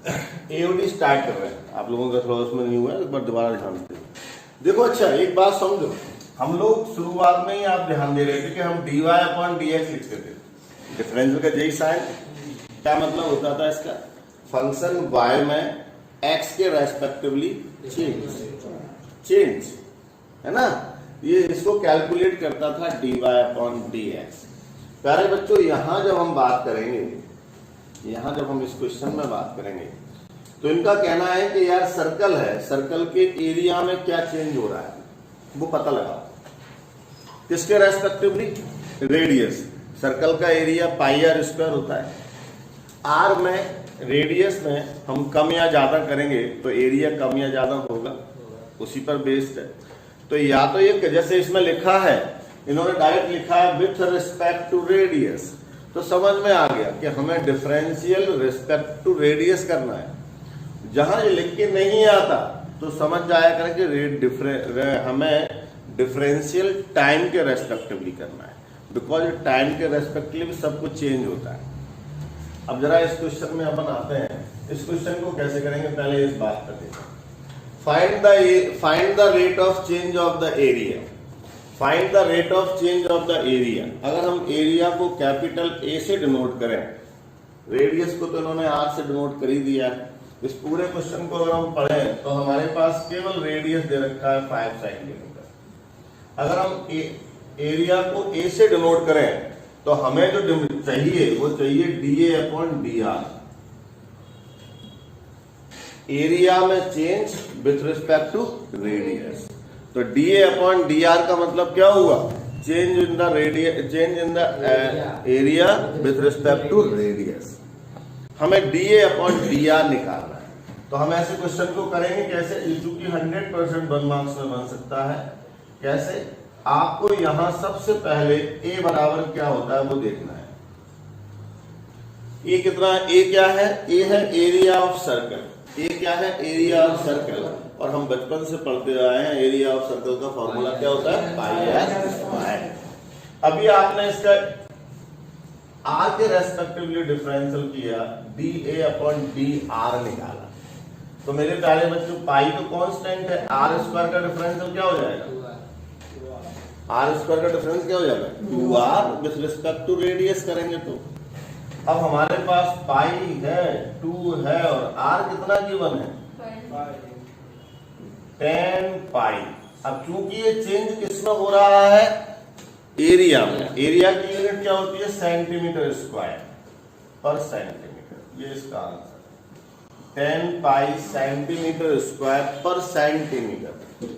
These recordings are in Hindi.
एओडी स्टार्ट कर रहे हैं, आप लोगों का थोड़ा उसमें नहीं हुआ है, एक बार दोबारा ध्यान दे। देखो अच्छा एक बात समझो, हम लोग शुरुआत में ही आप ध्यान दे रहे थे कि हम dy/dx लिखते थे, डिफरेंशियल का यही साइन। क्या मतलब होता था इसका? फंक्शन y में x के रेस्पेक्टिवली चेंज है ना, ये इसको कैलकुलेट करता था dy/dx। प्यारे बच्चों यहां जब हम बात करेंगे, यहां जब हम इस क्वेश्चन में बात करेंगे तो इनका कहना है कि यार सर्कल है, सर्कल के एरिया में क्या चेंज हो रहा है वो पता लगाओ। किसके रेस्पेक्टिवली? रेडियस। सर्कल का एरिया πr² होता है। r में रेडियस में हम कम या ज्यादा करेंगे तो एरिया कम या ज्यादा होगा, उसी पर बेस्ड है। तो या तो ये जैसे इसमें लिखा है, इन्होंने डायरेक्ट लिखा है विथ रिस्पेक्ट टू रेडियस, तो समझ में आ गया कि हमें डिफरेंशियल रिस्पेक्ट टू रेडियस करना है। जहां ये लिख के नहीं आता तो समझ जाया करें कि हमें डिफरेंशियल टाइम के रेस्पेक्टिवली करना है, बिकॉज टाइम के रेस्पेक्टिवली सब कुछ चेंज होता है। अब जरा इस क्वेश्चन में अपन आते हैं। इस क्वेश्चन को कैसे करेंगे, पहले इस बात पर देखो। Find the rate of change of the area. Find the rate of change of the area. अगर हम एरिया को कैपिटल ए से डिनोट करें, रेडियस को तो इन्होंने आर से डिनोट कर ही दिया है। इस पूरे क्वेश्चन को अगर हम पढ़ें तो हमारे पास केवल रेडियस दे रखा है 5 सेंटीमीटर। अगर हम एरिया को ए से डिनोट करें तो हमें जो चाहिए वो चाहिए dA/dr। एरिया में change with respect to radius. तो dA/dr का मतलब क्या हुआ? Change in the radius, change in the area with respect to radius. हमें dA/dr निकालना है। तो हम ऐसे क्वेश्चन को करेंगे कैसे, चूंकि 100% 1 मार्क्स में बन सकता है। कैसे? आपको यहां सबसे पहले a बराबर क्या होता है वो देखना है। a कितना है? a क्या है? a है एरिया ऑफ सर्कल। a क्या है? Area of circle. और हम बचपन से पढ़ते आए हैं एरिया ऑफ सर्कल का फॉर्मूला क्या होता है? πr²। अभी आपने इसका r के रेस्पेक्टिवली डिफरेंशियल किया, dA/dr निकाला। तो मेरे प्यारे बच्चों पाई तो कांस्टेंट है, r² का डिफरेंशियल क्या हो जाएगा? r² का डिफरेंस क्या हो जाएगा? 2r with respect to radius करेंगे तो। अब हमारे पास पाई है, 2 है और r कितना गिवन है? 10 पाई। अब चूंकि ये चेंज किसमें हो रहा है? एरिया में। एरिया की यूनिट क्या होती है? सेंटीमीटर स्क्वायर पर सेंटीमीटर। ये इसका आंसर 10 पाई सेंटीमीटर स्क्वायर पर सेंटीमीटर।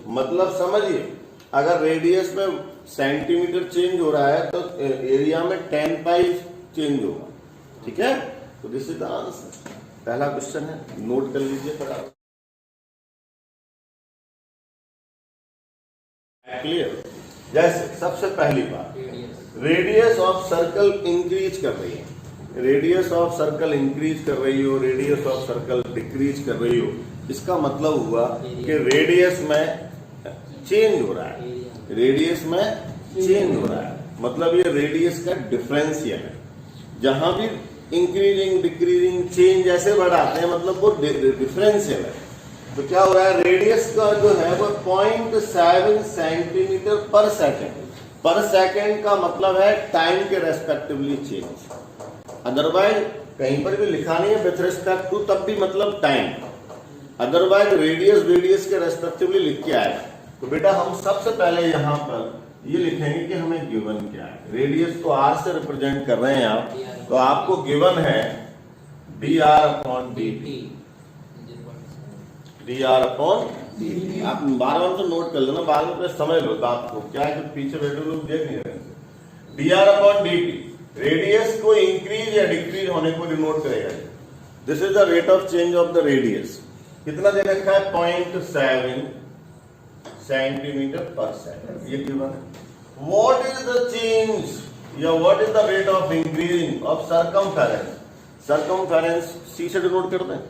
मतलब समझिए अगर रेडियस में सेंटीमीटर चेंज हो रहा है तो एरिया में 10 पाई चेंज होगा। ठीक है, तो दिस इज द आंसर। पहला क्वेश्चन है, नोट कर लीजिए फटाफट। क्लियर? जैसे सबसे पहली बात, रेडियस ऑफ सर्कल इंक्रीज कर रही है, रेडियस ऑफ सर्कल इंक्रीज कर रही हो, रेडियस ऑफ सर्कल डिक्रीज कर रही हो, इसका मतलब हुआ कि रेडियस में चेंज हो रहा है। रेडियस में चेंज हो रहा है मतलब ये रेडियस का डिफरेंशियल है। जहां भी इंक्रीजिंग डिक्रीजिंग चेंज ऐसे बढ़ाते हैं मतलब वो डिफरेंशियल है। तो क्या हो रहा है? रेडियस का जो है वो 0.7 सेंटीमीटर पर सेकेंड। पर सेकेंड का मतलब है टाइम के रेस्पेक्टिवली चेंज। अदरवाइज कहीं पर भी लिखा नहीं है विथ रिस्पेक्ट टू, तब भी मतलब टाइम। अदरवाइज रेडियस के रेस्पेक्टिवली लिख के आएगा। तो बेटा हम सबसे पहले यहां पर ये लिखेंगे कि हमें गिवन क्या है। रेडियस को r से रिप्रेजेंट कर रहे हैं आप, तो आपको गिवन है dr/dt। dr/dt आप बार बार तो नोट कर लेना, बाद में समझ लो बात को। क्या है कि पीछे बैठे लोग देख नहीं रहे। dr/dt रेडियस को इंक्रीज या डिक्रीज होने को डिनोट करेगा। This is the rate of change of the radius. कितना दे रखा है? 0.7 सेंटीमीटर पर सेकंड। ये गिवन है। व्हाट इज द चेंज या what is the rate of increasing of circumference? Circumference C से डिनोट करते हैं,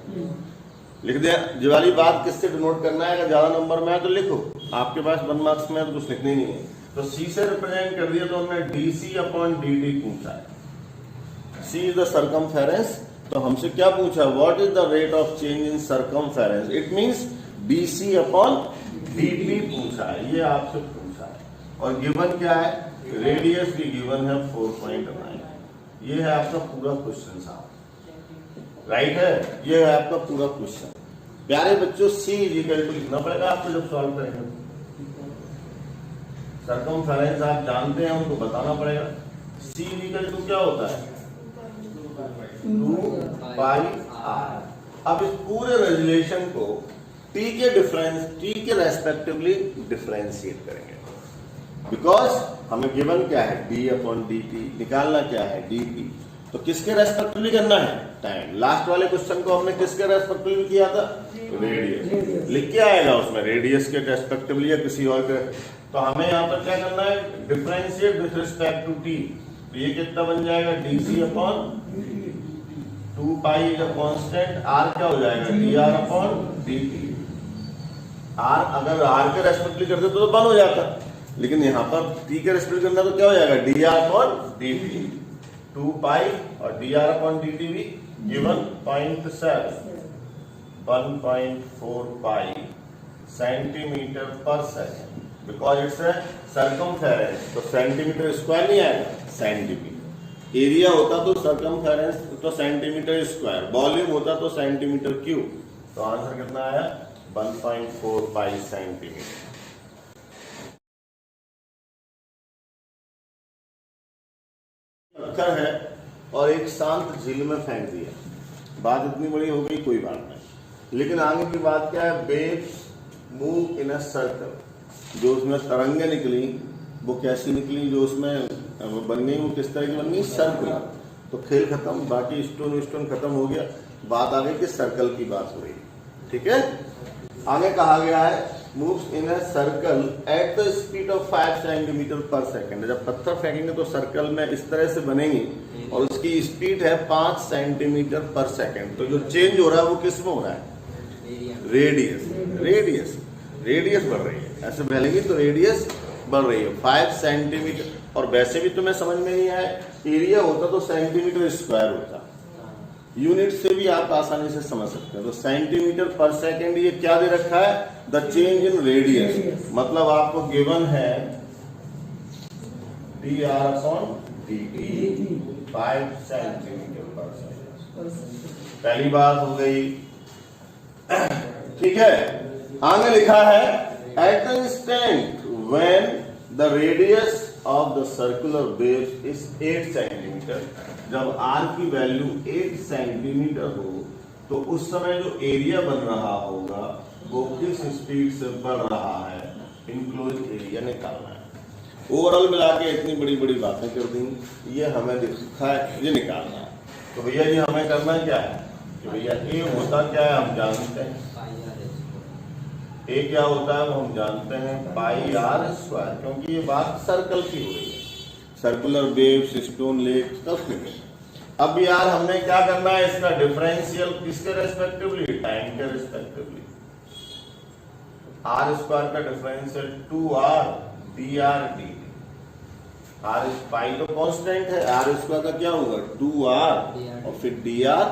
लिख दिया। जो वाली बात किससे डिनोट करना है? अगर ज्यादा नंबर में है तो लिखो, आपके पास 1 मार्क्स में है तो कुछ लिखने नहीं है। तो सी से रिप्रेजेंट कर दिया तो हमने dc/dt पूछा है। सी इज द सर्कमफेरेंस तो हमसे क्या पूछा, what is the rate of change in circumference, it means BC upon DP पूछा है, ये आपसे पूछा है। और गिवन क्या है, रेडियस भी गिवन है 4.9। ये है आपका पूरा क्वेश्चन साहब, राइट है, ये है आपका पूरा क्वेश्चन। प्यारे बच्चों C इक्वल टू लिखना पड़ेगा आपको जब सॉल्व करेंगे। सर्कमफेरेंस आप जानते हैं, उनको बताना पड़ेगा। C इक्वल टू क्या होता है, 2πr। अब इस पूरे रेजुलेशन को T के रेस्पेक्टिवली डिफरेंशिएट करेंगे, बिकॉज हमें गिवन क्या है D अपॉन DT, निकालना क्या है DT। तो किसके रेस्पेक्टिवली करना है, टाइम। लास्ट वाले क्वेश्चन को हमने किसके रेस्पेक्टिवली किया था, रेडियस। लिख के आएगा उसमें रेडियस के रेस्पेक्टिवली या किसी और के। तो हमें यहाँ पर क्या करना है, differentiate with respect to T। तो ये कितना बन जाएगा, DC upon 2π is a constant, R क्या हो जाएगा, dr अपॉन dt। R अगर R के रेस्पेक्टिवली करते तो 1 हो जाता, लेकिन यहाँ पर T के रेस्पेक्टिवली करना तो क्या हो जाएगा, dr अपॉन dt। 2π और dr अपॉन dt भी given 0.7 1.45 centimetre per second, because it's a circumference. तो सेंटीमीटर स्क्वायर नहीं आएगा, सेंटीमीटर। एरिया होता तो सर्कमफेरेंस तो सेंटीमीटर स्क्वायर, वॉल्यूम होता तो सेंटीमीटर क्यूब। तो आंसर कितना आया, 1.45 सेंटीमीटर। पत्थर है और एक शांत झील में फेंक दिया, बात इतनी बड़ी हो गई, कोई बात नहीं। लेकिन आगे की बात क्या है, waves move in a circle. जो उसमें तरंगे निकली वो कैसी निकली, जो उसमें बन गई वो किस तरह की बन गई, सर्कुलर। तो खेल खत्म, बाकी स्टोन खत्म हो गया, बात आ गई कि सर्कल की बात हो रही है, ठीक है। आगे कहा गया है moves in a circle at the speed of 5 centimetre पर सेकंड। जब पत्थर फेंकेंगे तो सर्कल में इस तरह से बनेंगी और उसकी स्पीड है 5 सेंटीमीटर पर सेकंड। तो जो चेंज हो रहा है वो किस में हो रहा है, रेडियस बढ़ रही है। ऐसे फैलेंगी तो रेडियस बढ़ रही है 5 सेंटीमीटर। और वैसे भी तुम्हें समझ में नहीं आया, एरिया होता तो सेंटीमीटर स्क्वायर होता, यूनिट से भी आप आसानी से समझ सकते हैं। तो सेंटीमीटर पर सेकंड ये क्या दे रखा है, द चेंज इन रेडियस। मतलब आपको गिवन है dr अपॉन dt 5 सेंटीमीटर पर सेकंड। पहली बात हो गई, ठीक है। आगे लिखा है at the instant when the radius of the circular wave is 8 centimetre. जब r की वैल्यू 8 सेंटीमीटर हो तो उस समय जो एरिया बन रहा होगा वो किस स्पीड से बढ़ रहा है, इनक्लोज एरिया निकालना है। ओवरऑल मिला के इतनी बड़ी बड़ी बातें कर दी, ये हमें दिखा है, ये निकालना है। तो भैया जी हमें करना क्या है कि भैया ए होता क्या है हम जानते हैं, ए क्या होता है वो हम जानते हैं, पाई आर स्क्वायर। क्योंकि ये बात सर्कल की हो रही है, सर्कुलर वेव्स, स्टोन लेक सब में। अब यार हमने क्या करना है, इसका डिफरेंशियल किसके रेस्पेक्टिवली, टाइम के रेस्पेक्टिवली। आर स्क्वायर का differential 2r dr dt। R pi तो कांस्टेंट है, आर स्क्वायर का क्या होगा 2r और फिर dr।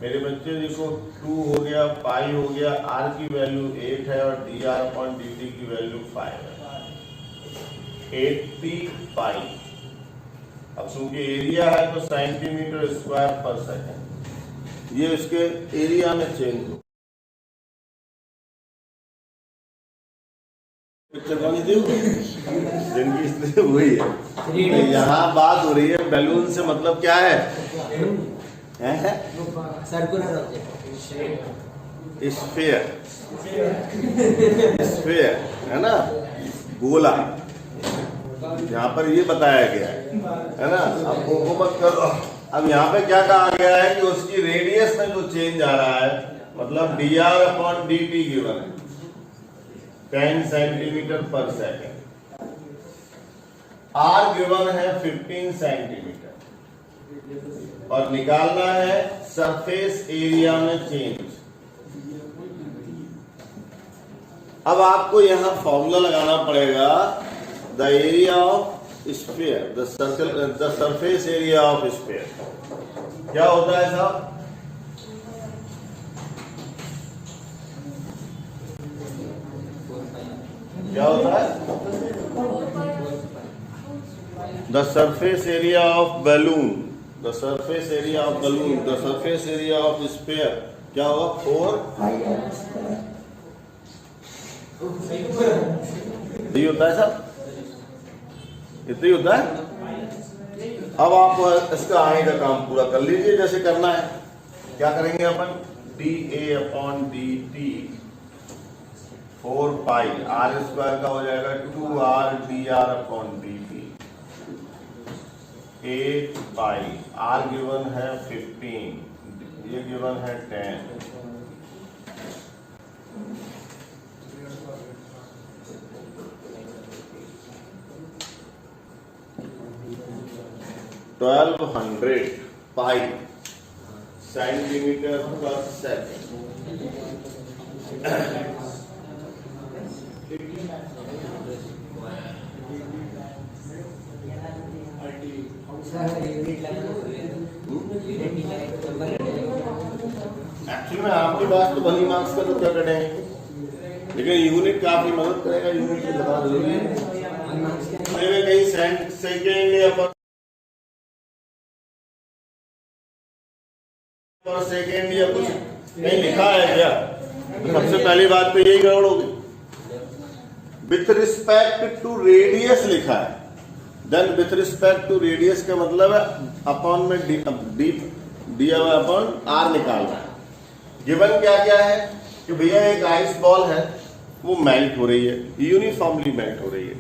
मेरे बच्चे देखो 2 हो गया, पाई हो गया, r की वैल्यू 8 है और dr अपॉन dt की वैल्यू 5 है, 80 पाई। अब चूंकि एरिया है तो सेंटीमीटर स्क्वायर पर सेकंड, ये इसके एरिया में चेंज हो। पिक्चर बनी थी जिनकी इसलिए हुई है। तो यहाँ बात हो रही है बैलून से, मतलब क्या है, सर्कुलर ऑब्जेक्ट, स्फीयर है ना, गोला। यहाँ पर ये बताया गया है ना। अब वो मत करो। अब यहाँ पे क्या कहा गया है कि उसकी रेडियस में जो चेंज आ रहा है, मतलब dr अपॉन dt गिवन है 10 centimetre per second, r given है 15 सेंटीमीटर और निकालना है सरफेस एरिया में चेंज। अब आपको यहां फॉर्मूला लगाना पड़ेगा, the area of sphere, the circle, the surface area of sphere क्या होता है साहब? क्या होता है? The surface area of balloon, the surface area of balloon, the surface area of sphere क्या होगा? 4 यही होता है साहब, इतना ही होता है। अब आप इसका आगे का काम पूरा कर लीजिए जैसे करना है। क्या करेंगे अपन? D A upon D T 4 pi R square का हो जाएगा 2 R D R upon D T 8 pi R given है 15, ये गिवन है 10, twelve 1200 pi centimetre per second. Actually में आपकी बात तो भली मार्क्स का तो क्या करें, लेकिन यूनिट काफी मदद करेगा। यूनिट से बता जरूरी है। कहीं सेकेंड या पर सेकेंड या कुछ नहीं लिखा है क्या? तो सबसे पहली बात तो यही गड़बड़ होगी। विथ रिस्पेक्ट टू रेडियस लिखा है, then with respect to radius का मतलब है अपॉन में डी अपॉन आर निकालना है। गिवन क्या क्या है कि भैया एक आइस बॉल है, वो मेल्ट हो रही है, यूनिफॉर्मली मेल्ट हो रही है।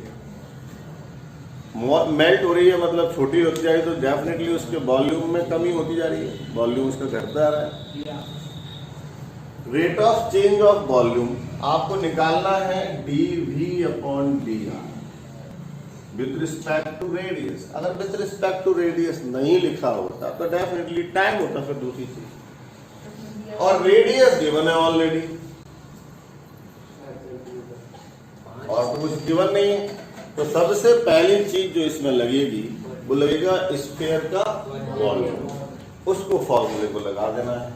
मेल्ट हो रही है मतलब छोटी होती जा रही है, तो डेफिनेटली उसके वॉल्यूम में कमी होती जा रही है, वॉल्यूम उसका घटता जा रहा है। Rate of change of volume आपको निकालना है D V upon D R with respect to radius. अगर विथ रिस्पेक्ट टू रेडियस नहीं लिखा होता तो डेफिनेटली टाइम होता फिर दूसरी चीज, और रेडियस गिवन है ऑलरेडी और तो कुछ गिवन नहीं है। तो सबसे पहली चीज जो इसमें लगेगी वो लगेगा स्फीयर का वॉल्यूम, उसको फॉर्मूले को लगा देना है।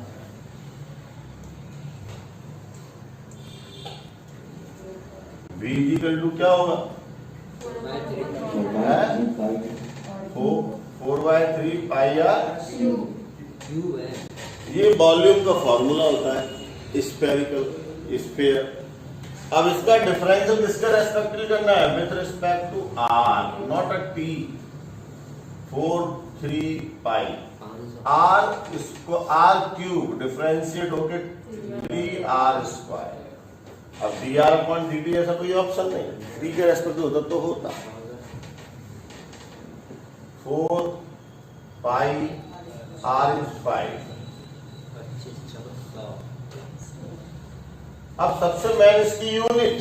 V इक्वल टू क्या होगा? 4/3 पाई आर, ये वॉल्यूम का फॉर्मूला होता है स्फेरिकल स्फीयर। अब इसका डिफरेंशियल किसके रेस्पेक्ट में करना है? With respect to R, not a T. 4/3 pi R, इसको आर क्यूब डिफरेंशिएट होके 3r स्क्वायर। अब D R upon D T ऐसा कोई ऑप्शन नहीं है, डी के रेस्पेक्ट होता तो होता। 4 पाई आर इज 5। अब सबसे मेन इसकी यूनिट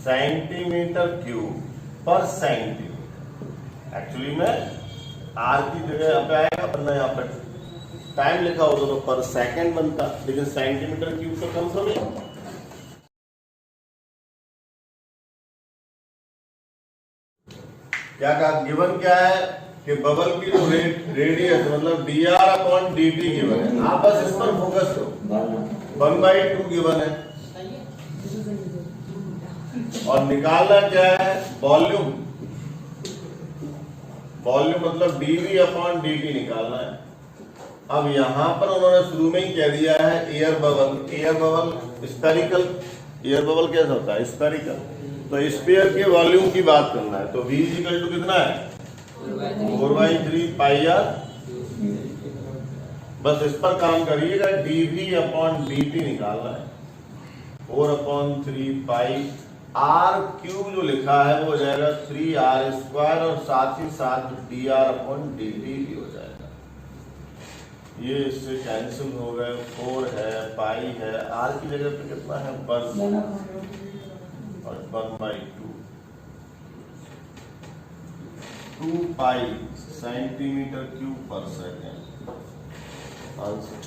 सेंटीमीटर क्यूब पर सेंटीमीटर। एक्चुअली में आर की जगह यहाँ पे आएगा, वरना यहाँ पे टाइम लिखा होता तो पर सेकंड बनता, लेकिन सेंटीमीटर क्यूब से कम तो नहीं। क्या कहा? गिवन क्या है कि बबल की जो रेडियस मतलब D R upon D T given है। आप बस इस पर फोकस करो। 1/2 गिवन है और निकालना क्या है? वॉल्यूम। वॉल्यूम मतलब डीवी अपॉन डी निकालना है। अब यहां पर उन्होंने शुरू में ही कह दिया है air bubble. Air bubble spherical, air bubble कैसा होता है? स्फेरिकल। तो स्फीयर के वॉल्यूम की बात करना है तो V इक्वल टू कितना है? 4/3 पाई आर। बस इस पर काम करिएगा, dv अपॉन dt निकालना है। 4/3 पाई आर क्यूब जो लिखा है वो हो जाएगा 3r स्क्वायर और साथ ही साथ dr अपॉन dt भी हो जाएगा। ये इससे कैंसिल हो गए। 4 है, पाई है, r की जगह पे कितना है? 1 और 1/2। 2 पाई सेंटीमीटर क्यूब पर सेकेंड आंसर।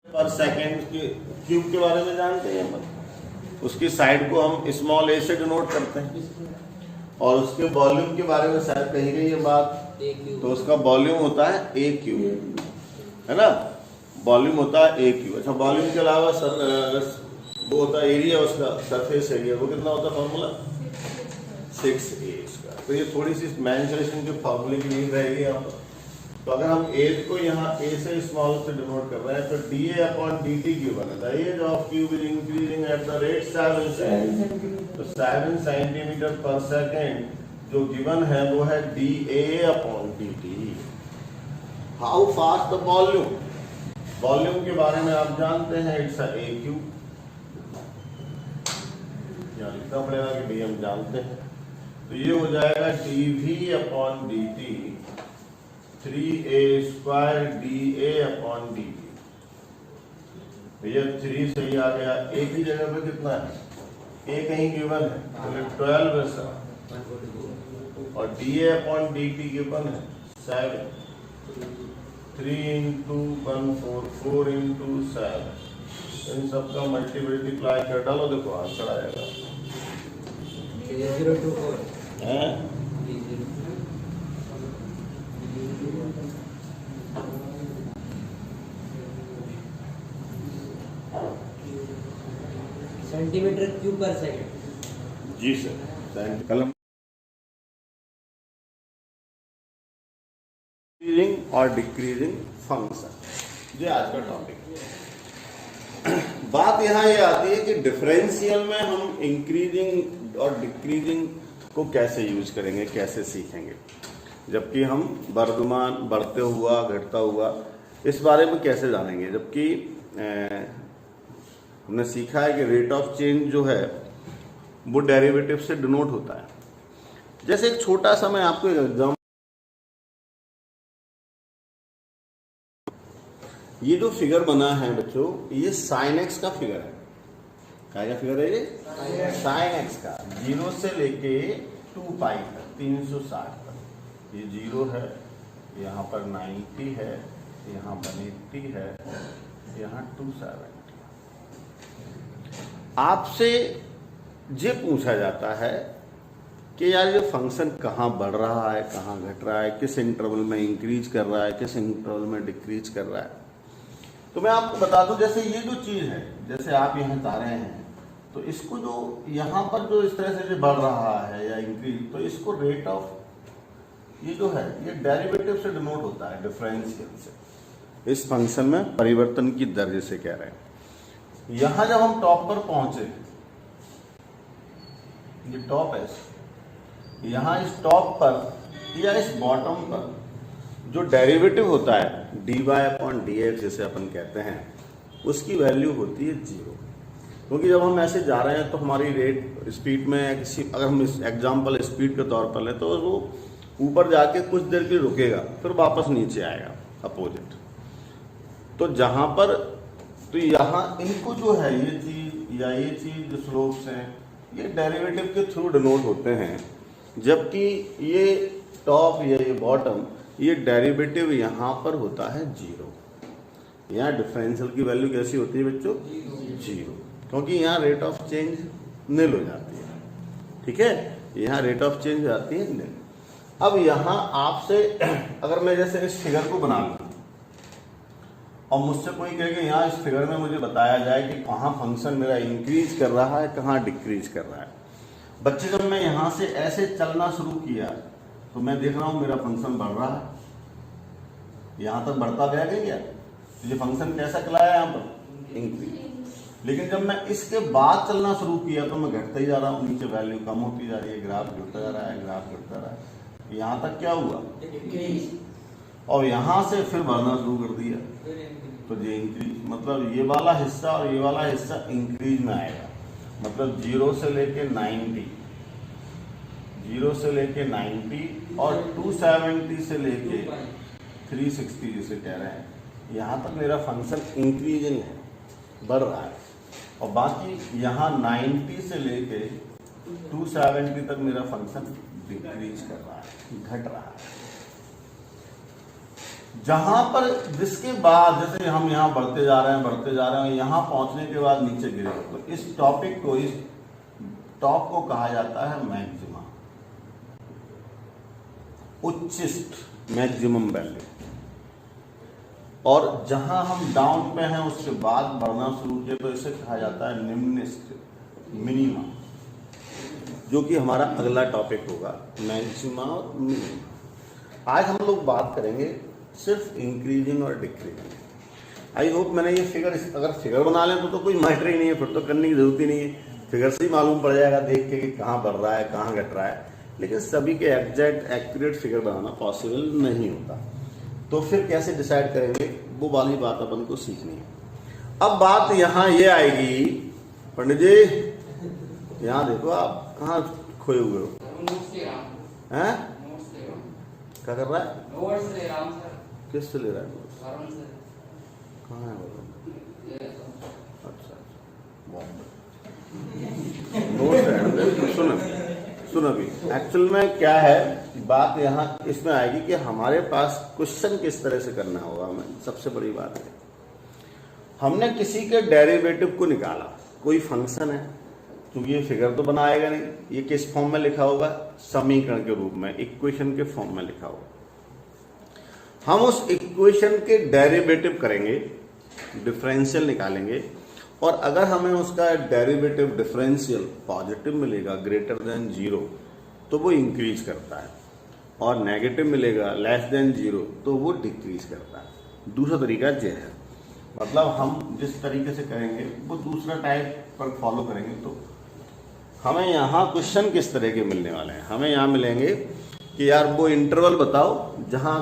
पर सेकेंड के क्यूब के बारे में जानते हैं अपन? उसकी साइड को हम स्मॉल ए से डिनोट करते हैं, और उसके वॉल्यूम के बारे में शायद कही गई ये बात, तो उसका वॉल्यूम होता है ए क्यूब, है ना, वॉल्यूम होता है ए क्यूब। अच्छा, वॉल्यूम के अलावा वो होता है एरिया, उसका सरफेस एरिया, वो कितना होता है फॉर्मूला 6a इसका। तो ये थोड़ी सी मैन्युफैक्चरिंग के फॉर्मूले की नीड रहेगी यहाँ पर। तो अगर हम ए को यहाँ ए से स्मॉल से डिनोट कर रहे हैं, तो dA/dt गिवन है, the edge of cube is increasing at the rate 7 centimetre. तो 7 सेंटीमीटर पर सेकेंड जो गिवन है वो है dA/dt। How fast the volume, volume के बारे में आप जानते हैं, इट्स ए क्यूब, यहाँ लिखना पड़ेगा कि डी हम जानते हैं। तो ये हो जाएगा dV/dt 3a² dA/dt। भैया 3 सही आ गया, ए की जगह पे कितना है, ए कहीं गिवन है तो 12 है सर, और dA/dt गिवन है 7, 3 × 1 4, 4 × 7, इन सबका मल्टीप्लाई कर डालो, देखो आंसर आएगा 024 है। सेंटीमीटर क्यूब पर सेकंड। जी सर, कलम इंक्रीजिंग और डिक्रीजिंग फंक्शन, ये आज का टॉपिक। बात यहाँ ये आती है कि डिफरेंशियल में हम इंक्रीजिंग और डिक्रीजिंग को कैसे यूज करेंगे, कैसे सीखेंगे, जबकि हम वर्धमान, बढ़ते हुआ, घटता हुआ, इस बारे में कैसे जानेंगे। जबकि हमने सीखा है कि रेट ऑफ चेंज जो है वो डेरिवेटिव से डिनोट होता है। जैसे एक छोटा सा मैं आपको एग्जाम्पल, ये जो फिगर बना है बच्चों, ये sin x का फिगर है। क्या का फिगर है ये? sin x का, 0 से लेके 2 पाई तक, 360 तक। ये 0 है, यहाँ पर 90 है, यहाँ 180 है, यहाँ 270। आपसे ये पूछा जाता है कि यार ये फंक्शन कहाँ बढ़ रहा है, कहाँ घट रहा है, किस इंटरवल में इंक्रीज कर रहा है, किस इंटरवल में डिक्रीज कर रहा है। तो मैं आपको बता दूं, जैसे ये जो चीज है, जैसे आप यहाँ तारे हैं, तो इसको जो यहाँ पर जो इस तरह से जो बढ़ रहा है या इंक्रीज, तो इसको रेट ऑफ, ये जो है ये डेरिवेटिव से डिनोट होता है, डिफरेंशियल से। इस फंक्शन में परिवर्तन की दर जिसे कह रहे हैं। यहां जब हम टॉप पर पहुंचे, ये टॉप है, यहां इस टॉप पर या इस बॉटम पर जो डेरिवेटिव होता है dy/dx जिसे अपन कहते हैं, उसकी वैल्यू होती है 0। क्योंकि जब हम ऐसे जा रहे हैं तो हमारी रेट स्पीड में किसी, अगर हम इस एग्जांपल स्पीड के तौर पर लें, तो वो ऊपर जाके कुछ देर के लिए रुकेगा, फिर वापस नीचे आएगा अपोजिट। तो जहां पर, तो यहाँ इनको जो है ये चीज या ये चीज जो स्लोप्स हैं, ये डेरिवेटिव के थ्रू डिनोट होते हैं। जबकि ये टॉप या ये बॉटम, ये डेरिवेटिव यहाँ पर होता है 0। यहाँ डिफरेंशियल की वैल्यू कैसी होती है बच्चों? 0, क्योंकि यहाँ रेट ऑफ चेंज निल हो जाती है। ठीक है, यहाँ रेट ऑफ चेंज हो जाती है निल। अब यहाँ आपसे अगर मैं जैसे इस फिगर को बना लूँ और मुझसे कोई कहे कि यहाँ इस फिगर में मुझे बताया जाए कि कहाँ फंक्शन मेरा इंक्रीज कर रहा है, कहाँ डिक्रीज कर रहा है। बच्चे, जब मैं यहाँ से ऐसे चलना शुरू किया तो मैं देख रहा हूँ मेरा फंक्शन बढ़ रहा है, यहाँ तक बढ़ता गया क्या? तो ये फंक्शन कैसा कहलाया यहाँ पर? इंक्रीज। लेकिन जब मैं इसके बाद चलना शुरू किया तो मैं घटता ही जा रहा हूँ, नीचे वैल्यू कम होती जा रही है, ग्राफ गिरता जा रहा है, ग्राफ गिरता रहा है, यहाँ तक क्या हुआ? और यहाँ से फिर बढ़ना शुरू कर दिया, तो ये इंक्रीज, मतलब ये वाला हिस्सा और ये वाला हिस्सा इंक्रीज में आएगा। मतलब 0 से लेके 90, 0 से लेके 90 और 270 से लेके 360 जिसे कह रहे हैं, यहाँ तक मेरा फंक्शन इंक्रीजिंग है, बढ़ रहा है। और बाकी यहाँ 90 से लेके 270 तक मेरा फंक्शन डिक्रीज कर रहा है, घट रहा है। जहां पर जिसके बाद जैसे हम यहाँ बढ़ते जा रहे हैं, यहाँ पहुंचने के बाद नीचे गिरे, तो इस टॉपिक को, इस टॉप को कहा जाता है मैक्सिमा, उच्चिष्ट, मैक्सिमम वैल्यू। और जहां हम डाउन पे हैं उसके बाद बढ़ना शुरू किए तो इसे कहा जाता है निम्नस्थ, मिनिमा, जो कि हमारा अगला टॉपिक होगा, मैक्सिमा और मिनिमा। आज हम लोग बात करेंगे सिर्फ इंक्रीजिंग और डिक्रीजिंग। आई होप मैंने ये फिगर, अगर फिगर बना लें तो कोई मैटर ही नहीं है, फिर तो करने की जरूरत ही नहीं है, फिगर से ही मालूम पड़ जाएगा देख के कि कहाँ बढ़ रहा है कहाँ घट रहा है। लेकिन सभी के एग्जैक्ट एक्यूरेट फिगर बनाना पॉसिबल नहीं होता, तो फिर कैसे डिसाइड करेंगे, वो वाली बात अपन को सीखनी है। अब बात यहाँ ये आएगी, पंडित जी यहाँ देखो, आप कहाँ खोए हुए हो हैं? क्या कर रहा है? किससे ले रहा है? कहाँ है वो? अच्छा, सुन अभी एक्चुअल में क्या है बात, यहाँ इसमें आएगी कि हमारे पास क्वेश्चन किस तरह से करना होगा। हमें सबसे बड़ी बात है, हमने किसी के डेरिवेटिव को निकाला, कोई फंक्शन है, क्योंकि ये फिगर तो बनाएगा नहीं, ये किस फॉर्म में लिखा होगा, समीकरण के रूप में, इक्वेशन के फॉर्म में लिखा होगा। हम उस इक्वेशन के डेरिवेटिव करेंगे, डिफरेंशियल निकालेंगे, और अगर हमें उसका डेरिवेटिव डिफरेंशियल पॉजिटिव मिलेगा ग्रेटर देन 0 तो वो इंक्रीज करता है, और नेगेटिव मिलेगा लेस देन 0 तो वो डिक्रीज करता है। दूसरा तरीका ये है, मतलब हम जिस तरीके से करेंगे वो दूसरा टाइप पर फॉलो करेंगे। तो हमें यहाँ क्वेश्चन किस तरह के मिलने वाले हैं, हमें यहाँ मिलेंगे कि यार वो इंटरवल बताओ जहाँ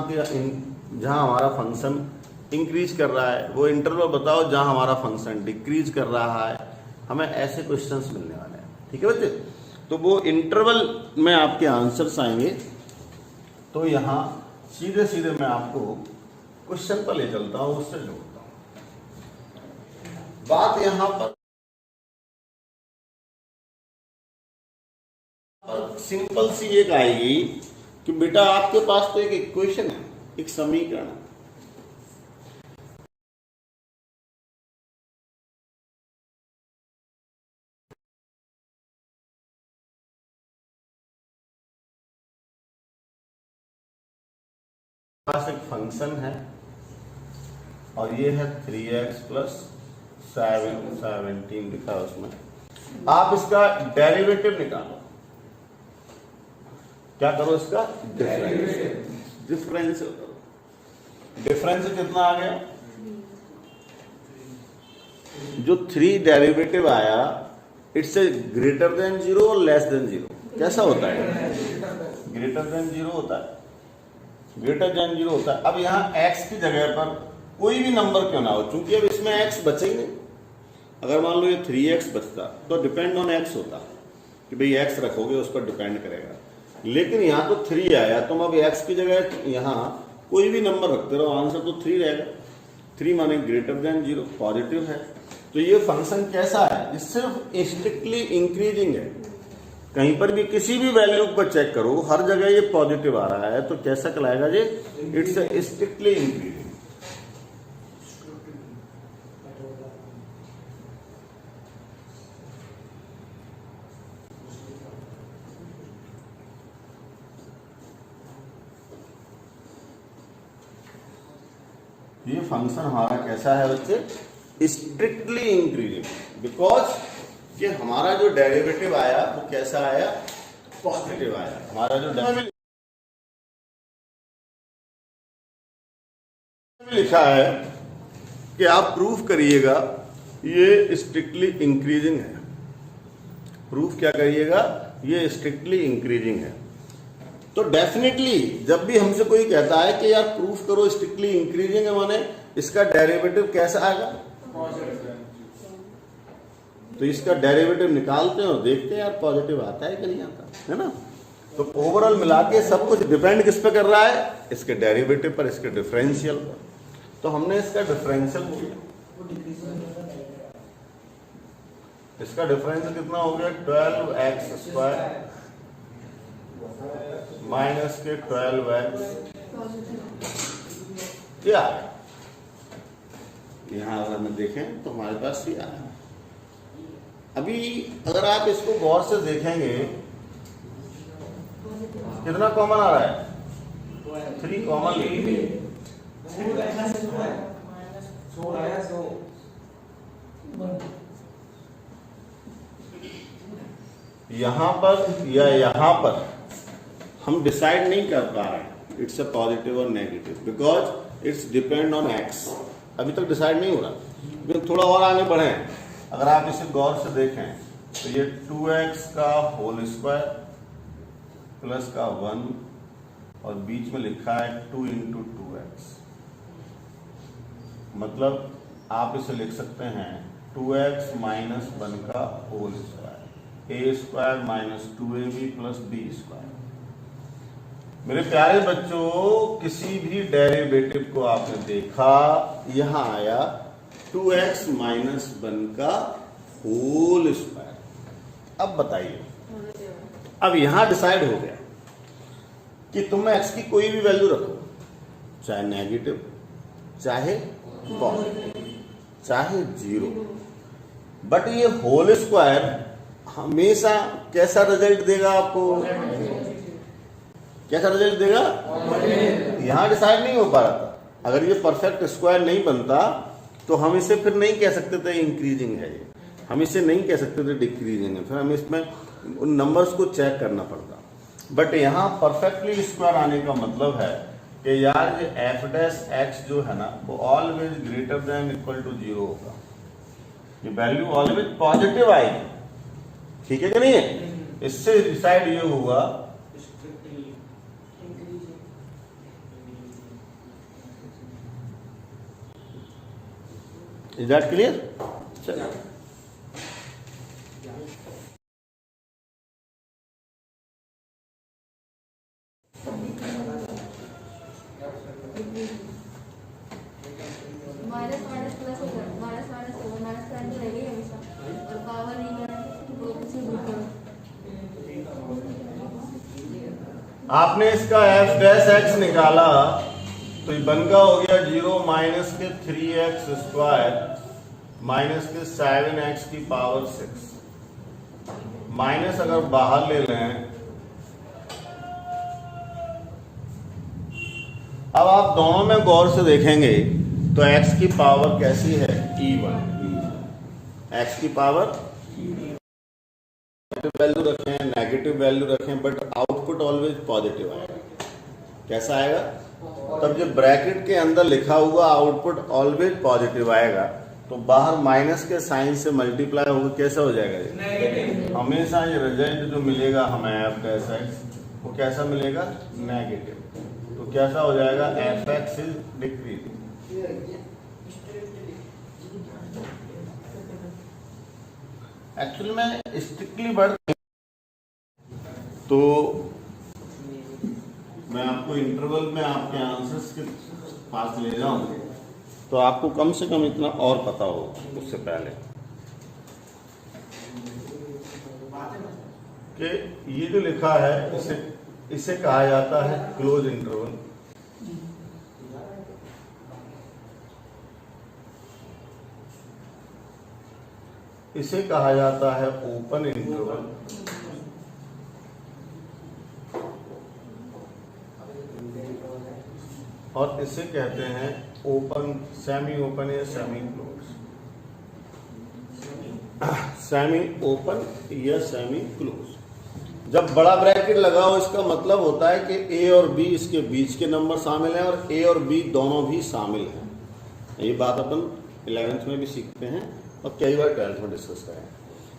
हमारा फंक्शन इंक्रीज कर रहा है, वो इंटरवल बताओ जहां हमारा फंक्शन डिक्रीज कर रहा है। हमें ऐसे क्वेश्चंस मिलने वाले हैं, ठीक है बच्चे। तो वो इंटरवल में आपके आंसर्स आएंगे, तो यहां सीधे सीधे मैं आपको क्वेश्चन पर ले चलता हूं, उससे जोड़ता हूं। बात यहां पर सिंपल सी एक आएगी कि बेटा आपके पास तो एक इक्वेशन है, एक समीकरण है, पास एक फंक्शन है और ये है 3x प्लस 17 लिखा है उसमें। आप इसका डेरिवेटिव निकालो, क्या करो, इसका डिफरेंशियल करो। डिफरेंशियल कितना आ गया, जो 3 डेरिवेटिव आया इट्स ग्रेटर देन 0 और लेस देन 0। कैसा होता है, ग्रेटर देन 0 होता है, ग्रेटर देन 0 होता है। अब यहाँ x की जगह पर कोई भी नंबर क्यों ना हो, क्योंकि अब इसमें x बचे ही नहीं। अगर मान लो ये 3x बचता तो डिपेंड ऑन x होता कि भाई x रखोगे उस पर डिपेंड करेगा, लेकिन यहाँ तो 3 आया, तुम अब x की जगह यहाँ कोई भी नंबर रखते रहो, आंसर तो 3 रहेगा। 3 माने ग्रेटर देन 0, पॉजिटिव है। तो ये फंक्शन कैसा है, ये सिर्फ स्ट्रिक्टली इंक्रीजिंग है। कहीं पर भी किसी भी वैल्यू पर चेक करो, हर जगह ये पॉजिटिव आ रहा है, तो कैसा कहलाएगा ये, इट्स स्ट्रिक्टली इंक्रीजिंग। ये फंक्शन हमारा कैसा है बच्चे, स्ट्रिक्टली इंक्रीजिंग, बिकॉज कि हमारा जो डेरिवेटिव आया वो कैसा आया, पॉजिटिव आया। हमारा जो डेरिवेटिव लिखा है कि आप प्रूफ करिएगा ये स्ट्रिक्टली इंक्रीजिंग है। प्रूफ क्या करिएगा, ये स्ट्रिक्टली इंक्रीजिंग है। तो डेफिनेटली जब भी हमसे कोई कहता है कि यार प्रूफ करो स्ट्रिक्टली इंक्रीजिंग है, माने इसका डेरिवेटिव कैसा आएगा, तो इसका डेरिवेटिव निकालते हैं और देखते हैं यार पॉजिटिव आता है कि नहीं आता, है ना। तो ओवरऑल मिला के सब कुछ डिपेंड किस पे कर रहा है, इसके डेरिवेटिव पर, इसके डिफरेंशियल पर। तो हमने इसका डिफरेंशियल किया, इसका डिफरेंशियल कितना हो गया, 12x² माइनस के 12x ये आ गया। यहाँ अगर हमें देखें तो हमारे पास ये आया। अभी अगर आप इसको गौर से देखेंगे कितना कॉमन आ रहा है, 3 कॉमन। यहां पर या यहां पर हम डिसाइड नहीं कर पा रहे हैं इट्स अ पॉजिटिव और negative, because it's depend on x. अभी तक डिसाइड नहीं हो रहा, लेकिन थोड़ा और आगे बढ़े। अगर आप इसे गौर से देखें तो ये 2x का होल स्क्वायर प्लस का 1 और बीच में लिखा है 2 इंटू 2x, मतलब आप इसे लिख सकते हैं 2x माइनस 1 का whole square, A square minus 2ab plus B square. मेरे प्यारे बच्चों, किसी भी डेरिवेटिव को आपने देखा, यहां आया 2x माइनस 1 का होल स्क्वायर। अब बताइए, अब यहां डिसाइड हो गया कि तुम x की कोई भी वैल्यू रखो, चाहे नेगेटिव, चाहे पॉजिटिव, चाहे 0, बट ये होल स्क्वायर हमेशा कैसा रिजल्ट देगा आपको, कैसा रिजल्ट देगा? यहां डिसाइड नहीं हो पा रहा था। अगर ये परफेक्ट स्क्वायर नहीं बनता तो हम इसे फिर नहीं कह सकते थे इंक्रीजिंग है, ये हम इसे नहीं कह सकते थे डिक्रीजिंग है, फिर हमें इसमें उन नंबर्स को चेक करना पड़ता। बट यहाँ परफेक्टली स्क्वायर आने का मतलब है कि यार ये एफ डैश एक्स जो है ना, वो always greater than equal to 0 होगा, ये वैल्यू ऑलवेज पॉजिटिव आएगी। ठीक है कि नहीं है? इससे डिसाइड ये हुआ इज दैट क्लियर? चलिए माइनस माइनस प्लस होगा, माइनस माइनस होगा, माइनस साइन तो रहेगा ही हमेशा, और पावर नहीं है तो कुछ नहीं। आपने इसका एफ डैश एक्स निकाला तो ये बन का हो गया 0 माइनस के 3x स्क्वायर माइनस के 7x की पावर 6। माइनस अगर बाहर ले लें, अब आप दोनों में गौर से देखेंगे तो x की पावर कैसी है, e1। x की पावर वैल्यू रखें, नेगेटिव वैल्यू रखें, बट आउटपुट ऑलवेज पॉजिटिव आएगा। कैसा आएगा? तब जब ब्रैकेट के अंदर लिखा हुआ आउटपुट ऑलवेज पॉजिटिव आएगा तो बाहर माइनस के साइन से मल्टीप्लाई होकर कैसा हो जाएगा ये? हमेशा ये रिजल्ट जो मिलेगा हमें एफ डैश एक्स, वो कैसा मिलेगा? नेगेटिव। तो कैसा हो जाएगा? F x is decreasing. Actually में स्ट्रिक्टली बढ़ तो मैं आपको इंटरवल में आपके आंसर्स के पास ले जाऊं तो आपको कम से कम इतना और पता हो उससे पहले कि ये जो लिखा है इसे कहा जाता है क्लोज इंटरवल। इसे कहा जाता है ओपन इंटरवल, और इसे कहते हैं ओपन, सेमी ओपन या सेमी क्लोज, सेमी ओपन या सेमी क्लोज। जब बड़ा ब्रैकेट लगा हो इसका मतलब होता है कि ए और बी इसके बीच के नंबर शामिल हैं और ए और बी दोनों भी शामिल हैं। ये बात अपन 11th में भी सीखते हैं और कई बार 12th में डिस्कस करें।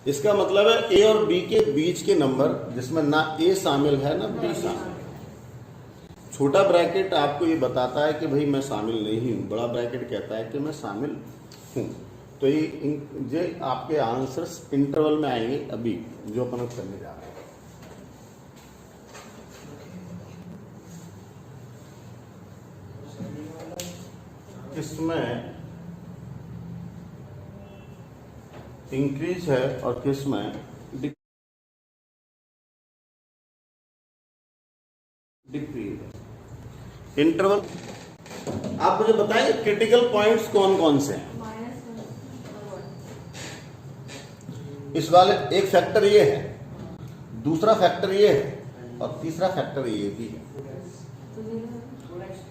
इसका मतलब है ए और बी के बीच के नंबर जिसमें ना ए शामिल है ना बी शामिल है। छोटा ब्रैकेट आपको ये बताता है कि भाई मैं शामिल नहीं हूं, बड़ा ब्रैकेट कहता है कि मैं शामिल हूं। तो ये आपके आंसर्स इंटरवल में आएंगे अभी जो अपन करने जा रहे हैं। किसमें इंक्रीज है और किसमें डिक्रीज है। इंटरवल आप मुझे बताएं क्रिटिकल पॉइंट्स कौन कौन से हैं। इस वाले एक फैक्टर ये है, दूसरा फैक्टर ये है और तीसरा फैक्टर ये भी है।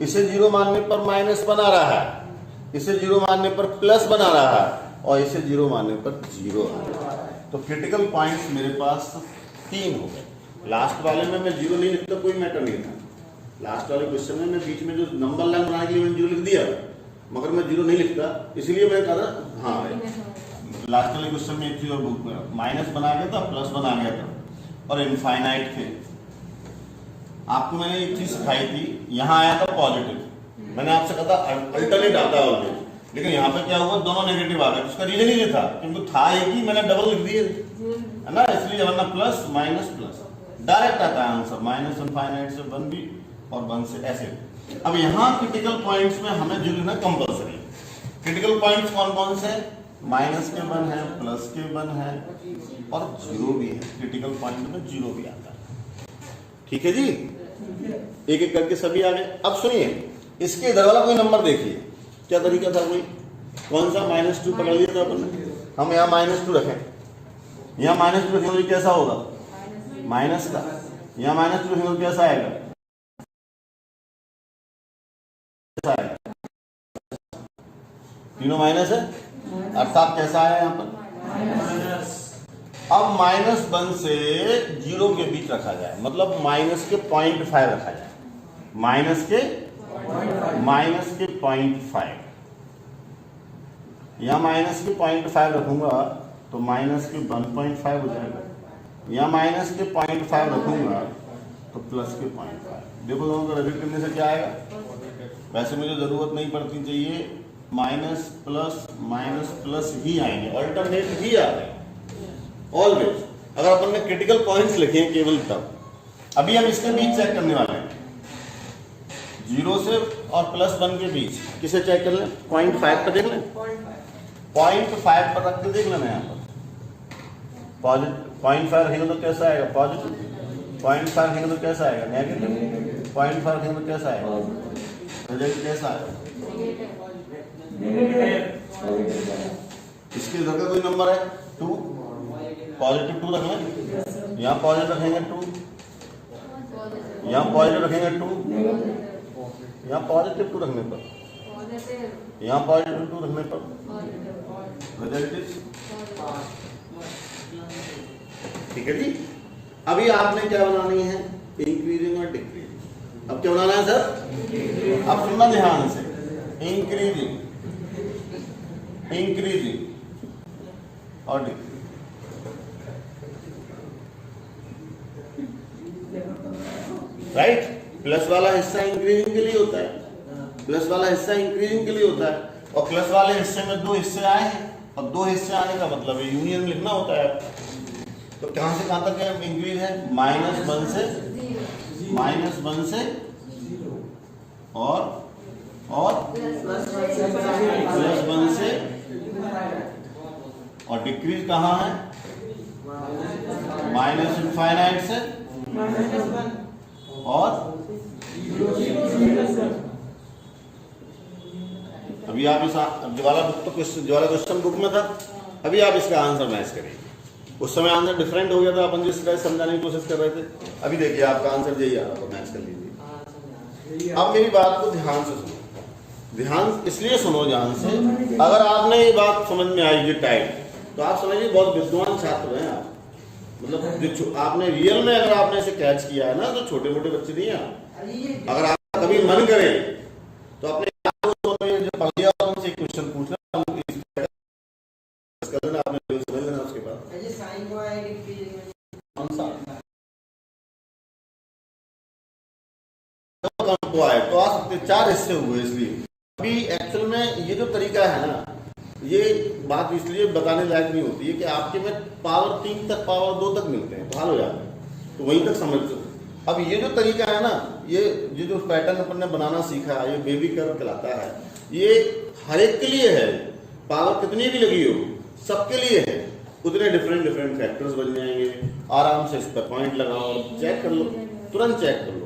इसे 0 मानने पर माइनस बना रहा है, इसे 0 मानने पर प्लस बना रहा है और इसे 0 मानने पर 0 आ रहा है। तो क्रिटिकल पॉइंट्स मेरे पास 3 हो गए। लास्ट वाले में मैं 0 नहीं लिखता, कोई मैटर नहीं था। लास्ट वाले क्वेश्चन में मैं बीच में जो नंबर लाइन बनाने के लिए मैंने 0 लिख दिया, मगर मैं 0 नहीं लिखता, इसलिए मैंने कहा हाँ लास्ट वाले क्वेश्चन में एक चीज और बुक में माइनस बना गया था, प्लस बना गया था और इनफाइनाइट थे। आपको मैंने एक चीज सिखाई थी, यहाँ आया था पॉजिटिव, मैंने आपसे कहा था अल्टरनेट आता है ऑलवेज, लेकिन यहाँ पे क्या हुआ, दोनों नेगेटिव आ गए। उसका रीजन ही ये था क्योंकि था एक ही, मैंने डबल लिख दिए है ना, इसलिए वरना प्लस माइनस प्लस डायरेक्ट आता है आंसर, माइनस इनफाइनाइट से 1 भी और 1 से ऐसे। अब यहाँ क्रिटिकल पॉइंट्स में हमें 0 लिखना कंपल्सरी। क्रिटिकल पॉइंट्स कौन कौन से, माइनस के 1 है, प्लस के 1 है और 0 भी है। क्रिटिकल पॉइंट में 0 भी आता है। ठीक है जी, एक एक करके सभी आ गए। अब सुनिए, इसके इधर वाला कोई नंबर देखिए, क्या तरीका था, कोई कौन सा, -2 पकड़ लिया था अपन ने। हम यहाँ -2 रखें, यहाँ -2 रखेंगे तो कैसा होगा, माइनस का। यहाँ -2 रखेंगे तो कैसा आएगा, तीनों माइनस है, अर्थात कैसा आया यहाँ पर अब -1 से 0 के बीच रखा जाए, मतलब माइनस के 0.5 रखा जाए, माइनस के 0.5। यहाँ माइनस के 0.5 रखूंगा तो माइनस के 1.5 हो जाएगा, यहाँ माइनस के 0.5 रखूंगा तो प्लस के 0.5। देखो दोनों को रिपीट करने से क्या आएगा, वैसे मुझे जरूरत नहीं पड़ती चाहिए, माइनस प्लस ही आएंगे, ऑल्टरनेट ही आ रहे हैं ऑलवेज। अगर अपन ने क्रिटिकल पॉइंट्स लिखे हैं केवल तब। अभी हम इसके बीच चेक करने वाले हैं, 0 से और +1 के बीच। किसे चेक कर लें, 0.5 पर देख लें, 0.5 पर रख के देख लेना। यहाँ पर पॉजिटिव 0.5 रखेंगे तो कैसा आएगा, पॉजिटिव। 0.5 रखेंगे तो कैसा आएगा, नेगेटिव। 0.5 रखेंगे तो कैसा आएगा, रिजल्ट कैसा आएगा, इसके इधर का कोई नंबर है 2, पॉजिटिव 2 रख लें, यहाँ पॉजिटिव रखेंगे 2, यहाँ पॉजिटिव रखेंगे 2, यहाँ पॉजिटिव 2 रखने पर, यहाँ पॉजिटिव 2 रखने पर रिजल्ट इज। ठीक है जी। अभी आपने क्या बनानी है, इंक्रीजिंग और डिक्रीजिंग। अब क्या बनाना है सर, अब सुनना ध्यान से, इंक्रीजिंग और डिक्रीजिंग। राइट, प्लस वाला हिस्सा इंक्रीजिंग के लिए होता है, प्लस वाला हिस्सा इंक्रीजिंग के लिए होता है, और प्लस वाले हिस्से में 2 हिस्से आए हैं और 2 हिस्से आने का मतलब है यूनियन लिखना होता है। तो कहां से कहां तक है इंक्रीज है, -1 से और +1 से, और डिक्रीज कहां है, -∞ से और अभी आप इस जो वाला बुक तो जो वाला क्वेश्चन बुक में था, अभी आप इसका आंसर मैच करेंगे। उस समय आंसर डिफरेंट हो गया था, अपन जिस तरह समझाने की कोशिश कर रहे थे, अभी देखिए आपका आंसर यही आ रहा है, मैच कर लीजिए। अब मेरी बात को ध्यान से सुनो, ध्यान इसलिए सुनो ध्यान से, अगर आपने ये बात समझ में आई ये टाइप, तो आप समझिए बहुत विद्वान छात्र हैं आप। मतलब जो आपने रियल में अगर आपने इसे कैच किया है ना, तो छोटे मोटे बच्चे नहीं हैं। अगर आप कभी मन करे तो अपने जो पढ़ लिया उनसे क्वेश्चन पूछना, आपने समझ लेना। उसके बाद कौन सा तो आए तो आ सकते, 4 हिस्से हुए। इसलिए अभी एक्चुअल में ये जो तरीका है ना, ये बात इसलिए बताने लायक नहीं होती है कि आपके में पावर 3 तक, पावर 2 तक मिलते हैं तो हाल हो जाते हैं, तो वहीं तक समझ लो। अब ये जो तरीका है ना, ये जो पैटर्न अपन ने बनाना सीखा, ये बेबी कर्व कहलाता है, ये हर एक के लिए है। पावर कितनी भी लगी हो, सबके लिए है। उतने डिफरेंट फैक्टर्स बन जाएंगे, आराम से इस पर पॉइंट लगाओ और चेक कर लो, तुरंत चेक कर लो।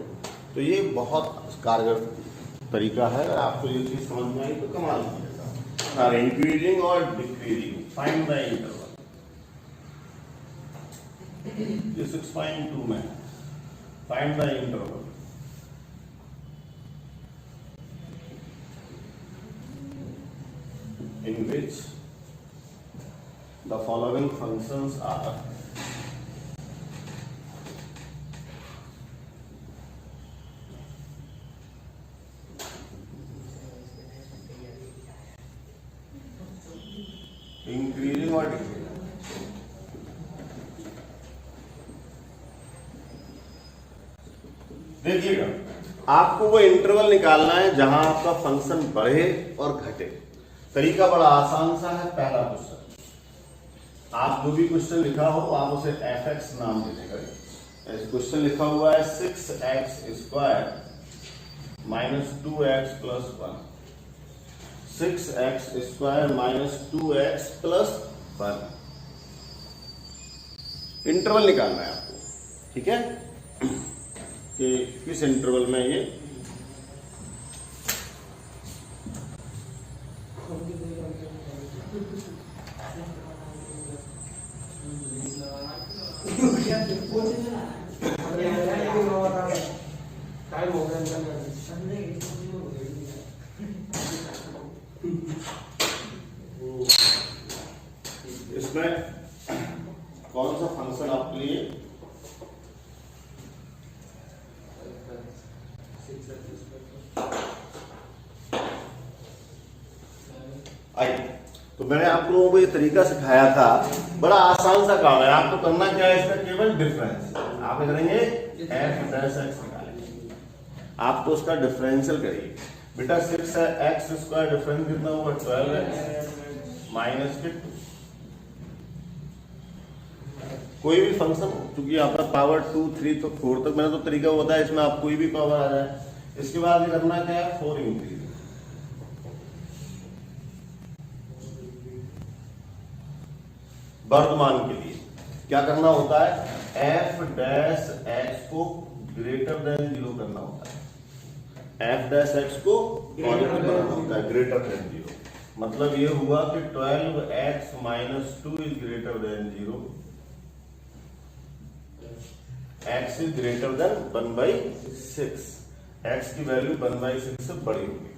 तो ये बहुत कारगर तरीका है, अगर आपको ये चीज समझ में आई तो कमाल कीजिएगा। और इंक्रीजिंग और डिक्रीजिंग, फाइंड द इंटरवल। ये 6.2 में find the interval. In which the following functions are increasing or decreasing। देखिएगा, आपको वो इंटरवल निकालना है जहां आपका फंक्शन बढ़े और घटे। तरीका बड़ा आसान सा है। पहला क्वेश्चन, आप जो भी क्वेश्चन लिखा हो आप उसे fx नाम दे देगा। क्वेश्चन लिखा हुआ है 6x square minus 2x plus 1, 6x square minus 2x plus 1। Interval निकालना है आपको, ठीक है, कि किस इंटरवल में ये इसमें कौन सा फंक्शन आपके लिए आई। तो मैंने आप लोगों को ये तरीका सिखाया था, बड़ा आसान सा काम है। आपको करना क्या है, इसका केवल डिफरेंस आप करेंगे, f डैश x निकालेंगे, आप तो उसका डिफरेंशियल करिए बेटा। 6 है, x स्क्वायर डिफरेंस कितना होगा 12x माइनस 2। कोई भी फंक्शन, क्योंकि यहाँ पर पावर 2 3 तो 4 तक मैंने तो तरीका बताया, इसमें आप कोई भी पावर आ जाए। इसके बाद ये करना क्या है, 4 इंक्रीज। वर्तमान के लिए क्या करना होता है, f डैश x को ग्रेटर देन 0 करना होता है। f डैश x को पॉजिटिव बनाना होता है, ग्रेटर देन 0। मतलब ये हुआ कि 12x minus 2 is greater than 0, x is greater than 1/6, x की वैल्यू 1/6 से बड़ी होगी।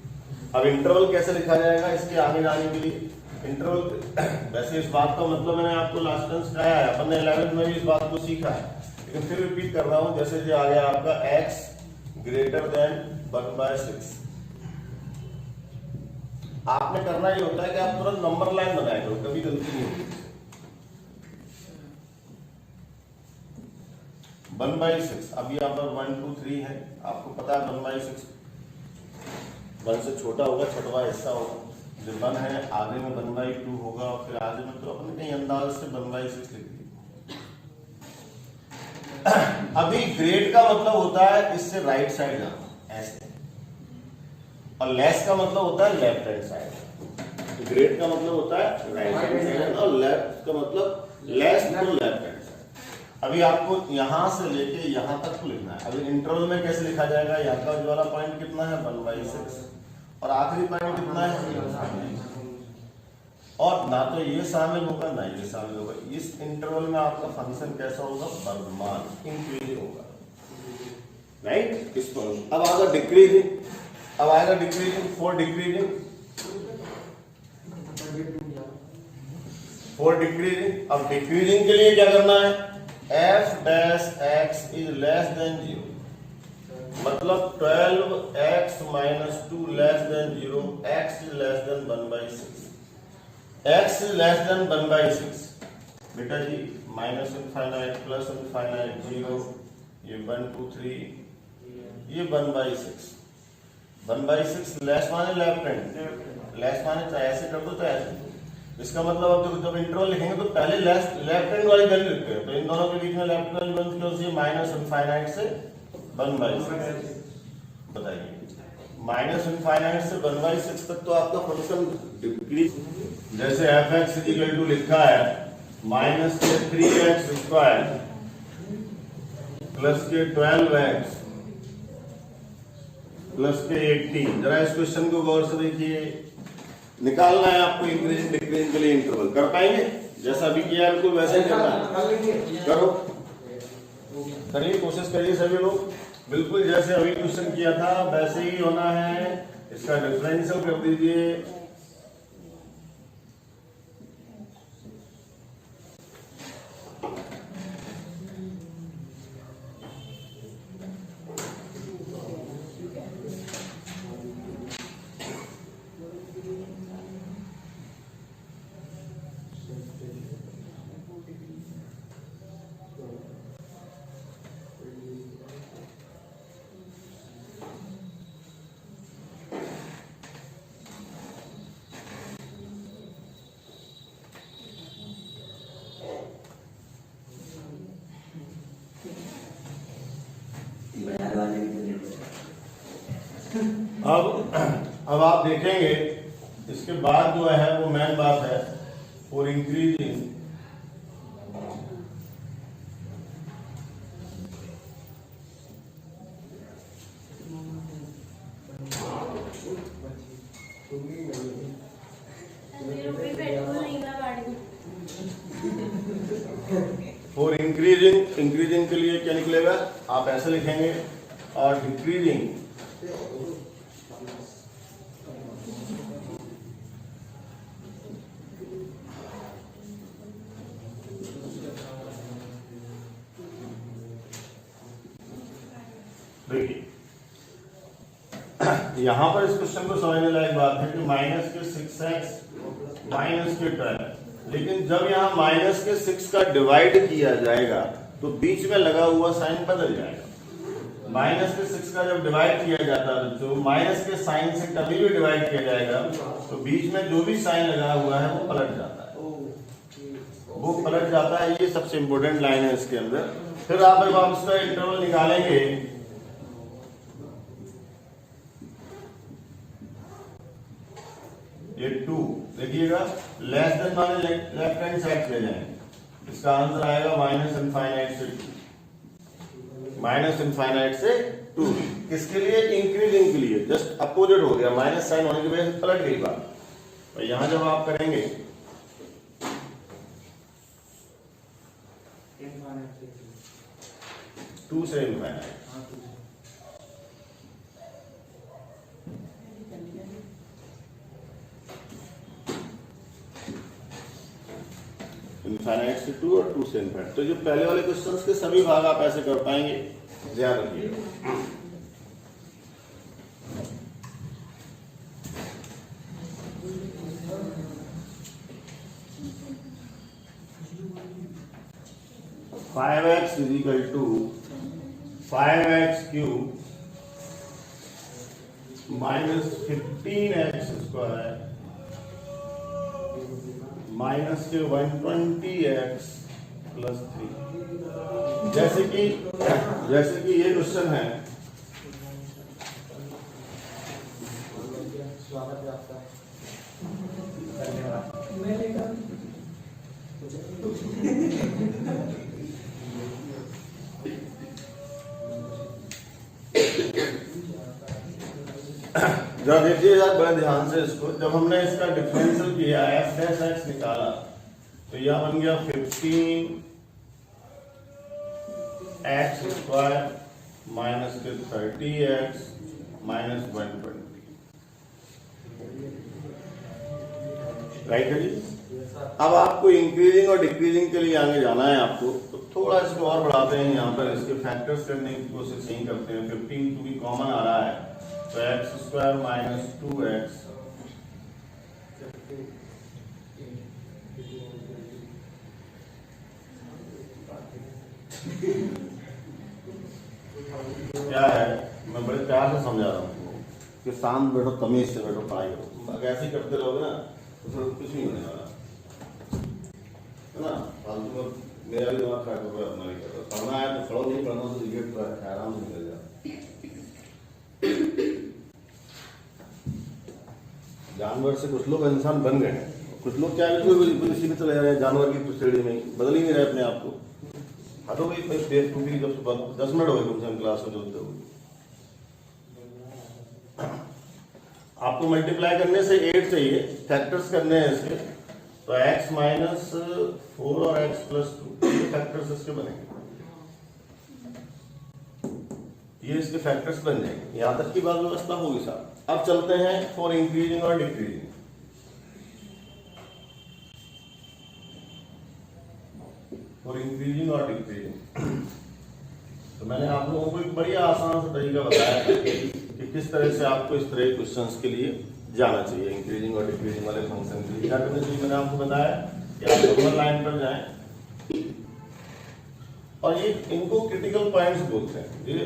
अब इंटरवल कैसे लिखा जाएगा, इसके आगे जाने के लिए इंटरवल, वैसे इस बात का मतलब मैंने आपको लास्ट टाइम सिखाया है, अपन ने 11th में भी इस बात को सीखा है, लेकिन फिर रिपीट कर रहा हूं। जैसे जो आ गया आपका x ग्रेटर देन 1/6, आपने करना ये होता है कि आप तुरंत नंबर लाइन बनाया करो, कभी गलती नहीं होगी। 1/6, अब यहाँ पर 1 2 3 है, आपको पता है 1/6 1 से छोटा होगा, छठवां हिस्सा होगा। जो 1 है आगे में 1/2 होगा, और फिर आगे में तो अपने कहीं अंदाज से 1/6 लिख दिया। अभी ग्रेड का मतलब होता है इससे राइट साइड जाना, ऐसे, और लेस का मतलब होता है लेफ्ट हैंड साइड। ग्रेड का मतलब होता है राइट हैंड साइड, और लेफ्ट का मतलब less to left hand side. अभी आपको यहां से लेके यहां तक को लिखना है। अभी इंटरवल में कैसे लिखा जाएगा, यहाँ का वाला पॉइंट कितना है 1/6, और आखिरी पॉइंट कितना है, और ना तो ये शामिल होगा ना ये शामिल होगा। इस इंटरवल में आपका फंक्शन कैसा होगा, वर्तमान, इंक्रीजिंग होगा, राइट। इस पर अब आएगा डिक्रीजिंग, अब आएगा डिक्रीजिंग, 4 डिक्रीजिंग, 4 डिक्रीजिंग। अब डिक्रीजिंग के लिए क्या करना है, f dash x is less than 0, मतलब 12x minus 2 less than 0, x is less than 1/6, x is less than 1/6 बेटा जी, माइनस इनफाइनाइट प्लस इनफाइनाइट 0, ये 1 2 3, ये 1/6। 1/6 लेस माने लेफ्ट हैंड, लेस माने चाहे ऐसे कर दो चाहे ऐसे। इसका मतलब अब जब इंटरवल लिखेंगे तो पहले लेफ्ट हैंड वाली वैल्यू लिखते हैं, तो इन दोनों के बीच में लेफ्ट वाली वैल्यू क्यों, माइनस इनफाइनाइट से 1/6। बताइए, माइनस इनफाइनाइट से 1/6 तक तो आपका फंक्शन डिक्रीज, जैसे f(x) = लिखा है माइनस के 3x स्क्वायर प्लस के 12x प्लस पे 80। जरा इस क्वेश्चन को गौर से देखिए, निकालना है आपको इंक्रीजिंग डिक्रीजिंग के लिए इंटरवल। कर पाएंगे? जैसा अभी किया बिल्कुल वैसे ही करना है। करो, करिए, कोशिश करिए सभी लोग, बिल्कुल जैसे अभी क्वेश्चन किया था वैसे ही होना है। इसका डिफरेंशियल कर दीजिए। अब आप देखेंगे इसके बाद जो है वो मेन बात है फॉर इंक्रीजिंग फॉर इंक्रीजिंग के लिए क्या निकलेगा, आप ऐसे लिखेंगे, और डिक्रीजिंग यहां पर इस क्वेश्चन को समझने लायक बात है कि माइनस के 6x माइनस के 12, लेकिन जब यहां माइनस के 6 का डिवाइड किया जाएगा तो बीच में लगा हुआ साइन बदल जाएगा। माइनस के 6 का जब डिवाइड किया जाता है तो माइनस के साइन से कभी भी डिवाइड किया जाएगा तो बीच में जो भी साइन लगा हुआ है वो पलट जाता है, ये सबसे इंपॉर्टेंट लाइन है इसके अंदर। फिर आप जब आप इसका इंटरवल निकालेंगे ये 2 देखिएगा, लेस देन माने लेफ्ट हैंड साइड ले जाएंगे, इसका आंसर आएगा माइनस इनफाइनाइट से 2। किसके लिए? इंक्रीजिंग के लिए। जस्ट अपोजिट हो गया, माइनस साइन होने की वजह से पलट गई बात। और यहां जब आप करेंगे टू से इनफाइनाइट, इनफाइनाइट से 2 और 2 से इनफाइनाइट। तो जो पहले वाले क्वेश्चंस के सभी भाग आप ऐसे कर पाएंगे, ध्यान रखिएगा। Five X is equal to 5x cube minus 15x square minus के 120x प्लस 3। जैसे कि ये क्वेश्चन है, स्वागत है आपका, धन्यवाद। जरा देखिए यार बड़े ध्यान से इसको, जब हमने इसका डिफरेंशियल किया f डैश x निकाला तो यह बन गया 15x स्क्वायर माइनस के 30x माइनस 120, राइट है जी। अब आपको इंक्रीजिंग और डिक्रीजिंग के लिए आगे जाना है आपको, तो थोड़ा इसको और बढ़ाते हैं, यहाँ पर इसके फैक्टर्स करने की कोशिश नहीं करते हैं। 15 क्योंकि कॉमन आ रहा है तो एक्स स्क्वायर माइनस 2x क्या है, मैं बड़े प्यार से समझा रहा हूँ कि शांत बैठो, तमीज से बैठो, पढ़ाई करो। ऐसे ही करते रहोगे ना तो फिर कुछ नहीं होने वाला है ना। फालतू में मेरा भी दिमाग खराब कर रहा है, अपना भी कर रहा है। पढ़ना है तो पढ़ो, नहीं पढ़ना तो रिजेक्ट है, आराम से निकल जाओ। जानवर से कुछ लोग इंसान बन गए हैं, कुछ लोग क्या बिल्कुल इसी में चले जा रहे हैं, जानवर की श्रेणी में बदल ही नहीं रहे अपने आप को। हटो भाई, बेवकूफी, जब 10 मिनट हो गए तुमसे हम क्लास में चलते हुए। आपको मल्टीप्लाई करने से 8 चाहिए, फैक्टर्स करने हैं इसके, तो x माइनस 4 और x प्लस 2 ये फैक्टर्स इसके बनेंगे, ये इसके फैक्टर्स बन जाएंगे। यहां तक की बात व्यवस्था होगी साहब। अब चलते हैं फॉर इंक्रीजिंग और डिक्रीजिंग। फॉर इंक्रीजिंग और डिक्रीजिंग तो मैंने आप लोगों को एक बड़ी आसान सा तरीका बताया कि किस तरह से आपको इस तरह के क्वेश्चंस के लिए जाना चाहिए। इंक्रीजिंग और डिक्रीजिंग वाले फंक्शन के लिए क्या करना चाहिए, मैंने आपको बताया कि आप नंबर लाइन पर जाएं और ये इनको क्रिटिकल पॉइंट्स बोलते हैं। ये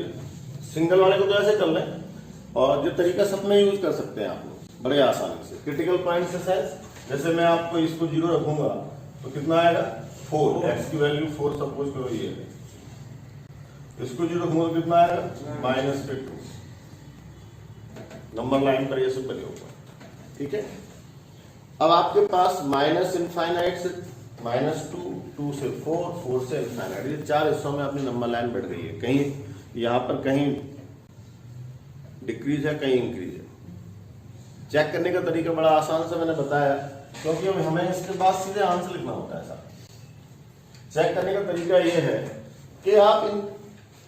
सिंगल वाले को तो ऐसे कर लें और जो तरीका सब में यूज कर सकते हैं आप लोग बड़े आसानी से। क्रिटिकल पॉइंट से जैसे मैं आपको इसको 0 रखूंगा तो कितना आएगा 4, x की वैल्यू 4 सपोज करो ये है, इसको 0 रखूंगा तो कितना आएगा -2। नंबर लाइन पर ये सब बने होगा, ठीक है। अब आपके पास माइनस इनफाइनाइट से -2, 2 से 4, 4 से इनफाइनाइट, ये 4 हिस्सों में अपनी नंबर लाइन बढ़ गई है। कहीं यहां पर कहीं डिक्रीज है, कहीं इंक्रीज है। चेक करने का तरीका बड़ा आसान से मैंने बताया, क्योंकि हमें इसके बाद सीधे आंसर लिखना होता है साहब। चेक करने का तरीका यह है कि आप इन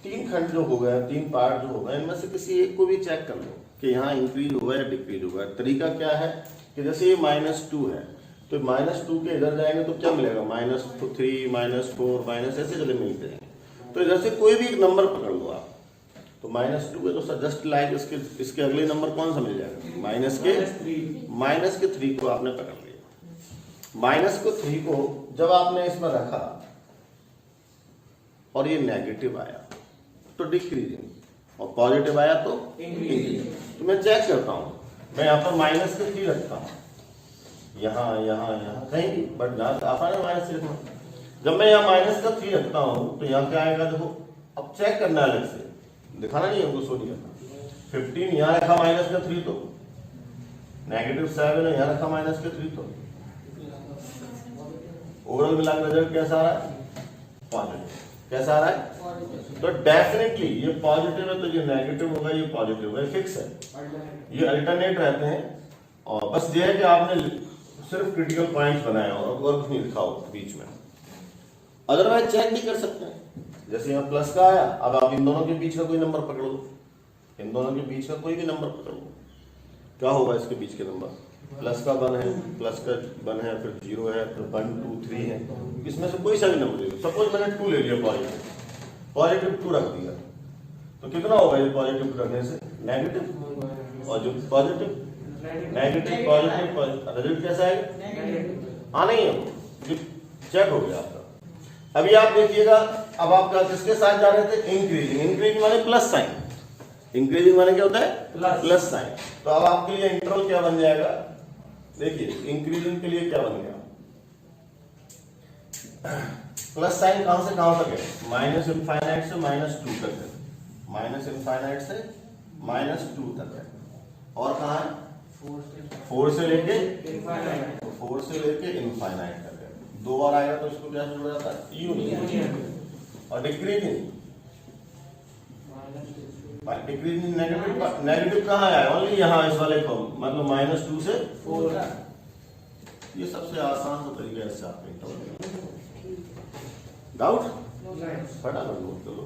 3 खंड जो हो गए, 3 पार्ट जो हो गए, इनमें से किसी एक को भी चेक कर लो कि यहाँ इंक्रीज हुआ या डिक्रीज हुआ। तरीका क्या है कि जैसे ये -2 है तो -2 के इधर जाएंगे तो क्या मिलेगा, -3, -4, ऐसे चले मिलते हैं। तो इधर से कोई भी एक नंबर पकड़ लो आप, तो -2 है तो जस्ट लाइक इसके अगले नंबर कौन सा मिल जाएगा, -3 को आपने पकड़ लिया। -3 को जब आपने इसमें रखा और ये नेगेटिव आया तो डिक्रीजिंग, और पॉजिटिव आया तो इंक्रीजिंग। तो मैं चेक करता हूं, मैं यहाँ पर -3 रखता हूं, यहाँ कहीं भी, बट जहां आसान है -3 रखना। जब मैं यहाँ -3 रखता हूं तो यहाँ क्या आएगा, देखो अब चेक करना अलग से, दिखाना नहीं हमको, सो नहीं करना। 15 यहाँ रखा -3 तो -7 है, यहाँ रखा -3 तो ओवरऑल मिलाकर रिजल्ट कैसा आ रहा है, पॉजिटिव। कैसा आ रहा है, तो डेफिनेटली ये पॉजिटिव है तो ये नेगेटिव होगा, ये पॉजिटिव होगा, फिक्स है, ये अल्टरनेट रहते हैं। और बस ये है कि आपने सिर्फ क्रिटिकल पॉइंट्स बनाए और कुछ नहीं लिखा हो बीच में, अदरवाइज चेक नहीं कर सकते हैं। जैसे यहाँ प्लस का आया, अब आप इन दोनों के बीच का कोई नंबर पकड़ लो, इन दोनों के बीच का कोई भी नंबर पकड़ लो, क्या होगा इसके बीच के नंबर, प्लस का 1 है, प्लस का 1 है, फिर 0 है, फिर 1, 2, 3 है, इसमें से कोई सा भी नंबर ले लो। सपोज मैंने 2 ले लिया, पॉजिटिव 2 रख दिया, तो कितना होगा ये पॉजिटिव रखने से, नेगेटिव, और जो पॉजिटिव नेगेटिव पॉजिटिव, रिजल्ट कैसा आएगा, आना ही है, चेक हो गया आपका। अभी आप देखिएगा, अब आपका किसके साथ जा रहे थे, इंक्रीजिंग। इंक्रीजिंग माने प्लस साइन, इंक्रीजिंग माने क्या होता है, प्लस साइन। तो अब आपके लिए इंटरवल क्या बन जाएगा, देखिए इंक्रीजिंग के लिए क्या बन गया, प्लस साइन कहां से कहां तक है, -इनफाइनाइट से -2 तक है, -इनफाइनाइट से -2 तक है। और कहां है, 4 से लेके इनफाइनाइट, 4 से लेके इनफाइनाइट तक है। 2 बार आएगा तो इसको क्या जुड़ जाता है, यूनियन। और डिक्रीजिंग, डिक्रीजिंग नेगेटिव कहाँ है, ओनली यहाँ इस वाले को, मतलब -2 से 4। ये सबसे आसान सा तरीका है इससे आप डाउट फटाफट नोट कर लो।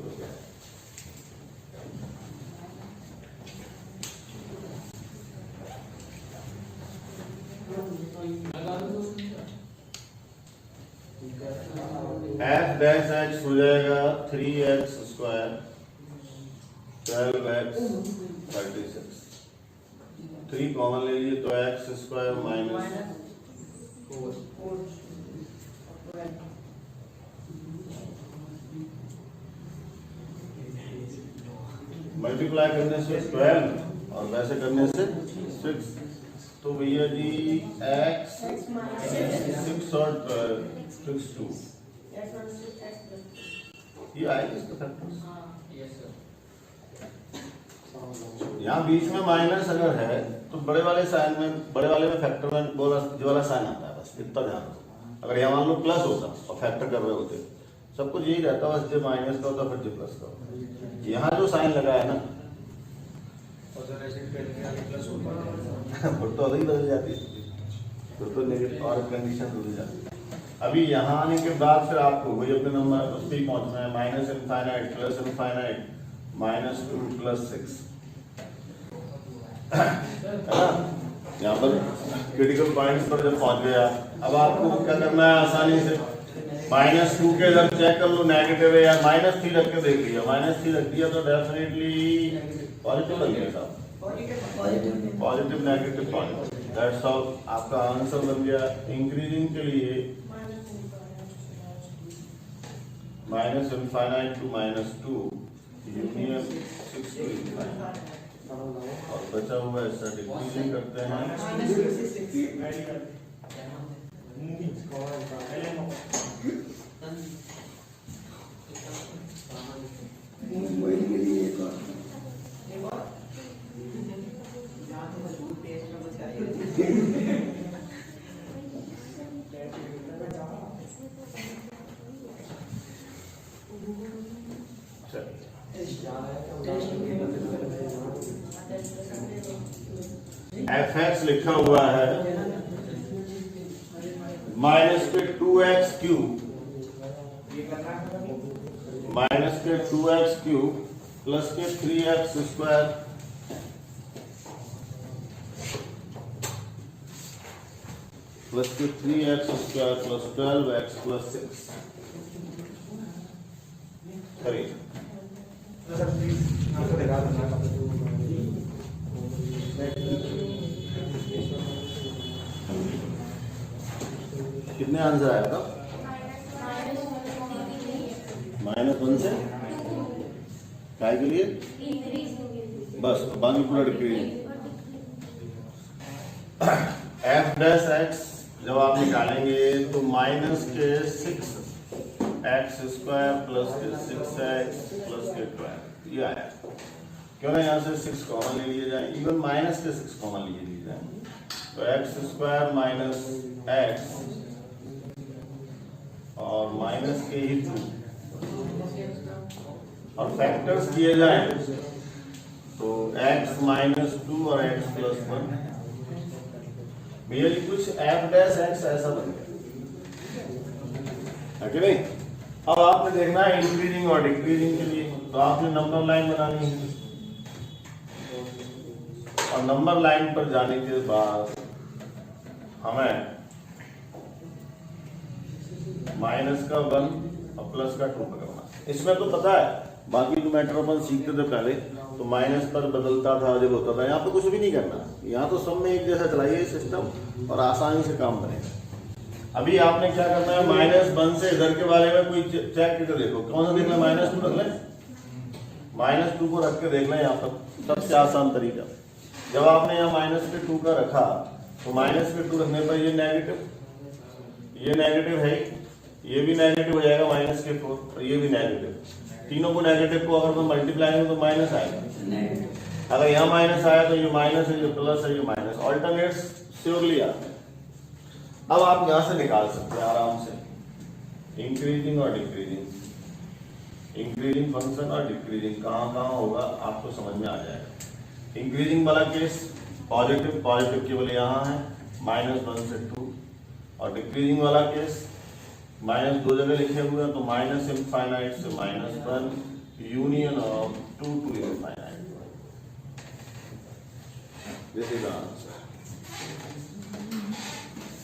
f डैश x हो जाएगा 3x स्क्वायर 12x 36। 3 कॉमन ले लीजिए तो x स्क्वायर -4। मल्टीप्लाई करने से 12 और वैसे करने से 6, तो भैया जी x 6 और 2 ये आएगा इसका फैक्टर्स। यहाँ बीच में माइनस अगर है तो बड़े वाले साइन में, बड़े वाले में फैक्टर में जो वाला साइन आता है, बस इतना ध्यान रखो। अगर यहाँ मान लो प्लस होता और फैक्टर कर रहे होते, सब कुछ यही रहता, बस जो माइनस का होता फिर जो प्लस का होता। यहाँ जो साइन लगा है ना, फिर तो अलग ही बदल जाती है, फिर तो नेगेटिव और कंडीशन बदल जाती है। अभी यहाँ आने के बाद फिर आपको वही अपने नंबर उस पर ही पहुंचना है, माइनस इनफाइनाइट प्लस इनफाइनाइट -2 + 6 है ना। यहाँ पर क्रिटिकल पॉइंट्स पर जब पहुंच गया, अब आपको क्या करना है, आसानी से -2 के इधर चेक कर लो नेगेटिव है या -3 रख के देख लिया, -3 रख दिया तो डेफिनेटली पॉजिटिव बन गया साहब, positive negative positive, that's all. आपका आंसर बन गया इंक्रीजिंग के लिए -∞ to -2 यूनियन 6 to ∞, और बचा हुआ ऐसा डिक्रीजिंग करते हैं fx लिखा हुआ है माइनस के 2x क्यूब प्लस के 3x स्क्वायर प्लस के 3x square plus 12x plus 6 करिए। कितने आंसर आया था? -1 से काय के लिए बस, बाकी पूरा डिक्रीज। f डैश x जब आप निकालेंगे तो माइनस के 6x स्क्वायर प्लस के 6x प्लस के 12 ये आया। क्यों ना यहाँ से 6 कॉमन ले लिए जाए, इवन माइनस के 6 कॉमन ले लिए जाए, तो x स्क्वायर माइनस x और माइनस के ही 2 और फैक्टर्स किए जाए तो x -2 और x + 1 मेरे कुछ f डैश x ऐसा बन गया कि नहीं। अब आपने देखना है इंक्रीजिंग और डिक्रीजिंग के लिए, तो आपने नंबर लाइन बनानी है और नंबर लाइन पर जाने के बाद हमें माइनस का 1 और प्लस का 2 पकड़ना। इसमें तो पता है, बाकी जो मैटर अपन सीखते थे पहले तो माइनस पर बदलता था जब होता था, यहाँ पे कुछ भी नहीं करना, यहाँ तो सब में एक जैसा चलाइए सिस्टम और आसानी से काम बनेगा। अभी आपने क्या करना है, -1 से इधर के बारे में कोई चेक करके देखो, कौन सा देख लें, -2 रख लें, -2 को रख के देख लें। यहाँ पर सबसे आसान तरीका, जब आपने यहाँ -2 का रखा तो -2 रखने पर ये नेगेटिव है, ये भी नेगेटिव हो जाएगा -4 और ये भी नेगेटिव, तीनों को नेगेटिव को अगर मैं मल्टीप्लाई करूं तो माइनस आएगा। अगर यहाँ माइनस आया तो ये माइनस है, ये प्लस है, ये माइनस, ऑल्टरनेट्स श्योरली आते हैं। अब आप यहाँ से निकाल सकते हैं आराम से इंक्रीजिंग और डिक्रीजिंग, इंक्रीजिंग फंक्शन और डिक्रीजिंग कहाँ होगा आपको समझ में आ जाएगा। इंक्रीजिंग वाला केस पॉजिटिव केवल यहाँ है -1 से 2, और डिक्रीजिंग वाला केस माइनस 2 जगह लिखे हुए हैं तो -∞ से -1 union of 2 to ∞। This is answer.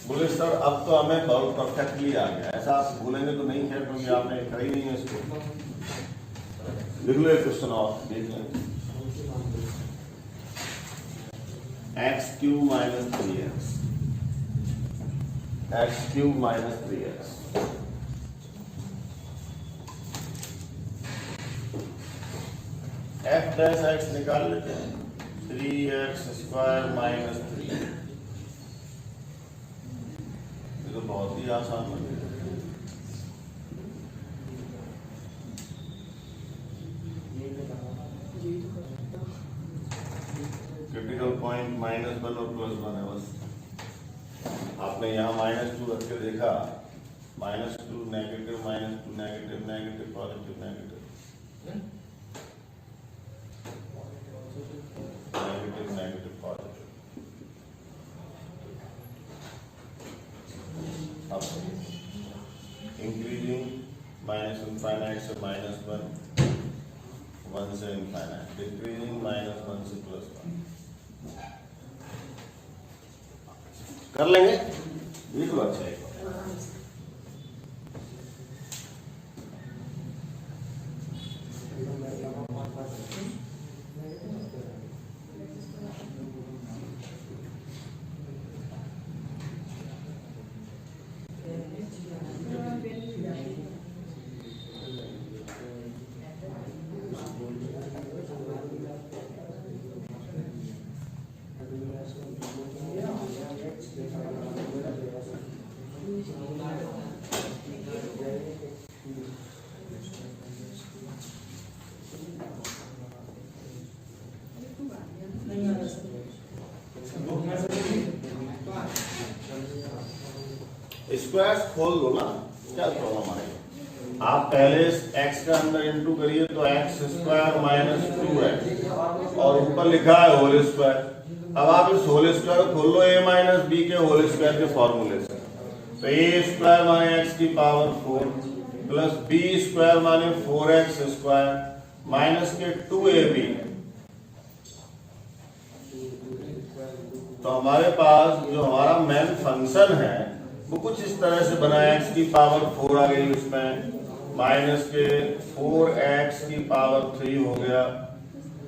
बोले सर अब तो हमें बहुत परफेक्टली आ गया, ऐसा आप भूलेंगे तो नहीं है क्योंकि आपने करी नहीं है इसको। लिख लो क्वेश्चन और देख लें, x³ - 3x, x³ - 3x, f dash x निकाल लेते हैं, 3x² - 3, ये तो बहुत ही आसान बन गया। क्रिटिकल पॉइंट -1 और +1 है बस। आपने यहाँ -2 रख के देखा, -2 negative, -2 negative, negative positive, negative, increasing minus infinite से -1, 1 से इनफाइनाइट, डिक्रीजिंग -1 से +1। कर लेंगे ये तो अच्छा है। स्क्वायर्स खोल दो ना, क्या प्रॉब्लम आएगा। आप पहले x का अंदर इंटू करिए तो x² -2x और ऊपर लिखा है होल स्क्वायर। अब आप इस होल स्क्वायर को खोल लो a माइनस b के होल स्क्वायर के फॉर्मूले से। तो a² माने x की पावर 4 प्लस b² माने 4x² माइनस के 2ab। तो हमारे पास जो हमारा मेन फंक्शन है वो कुछ इस तरह से बना है। x की पावर 4 आ गई, उसमें माइनस के 4x की पावर 3 हो गया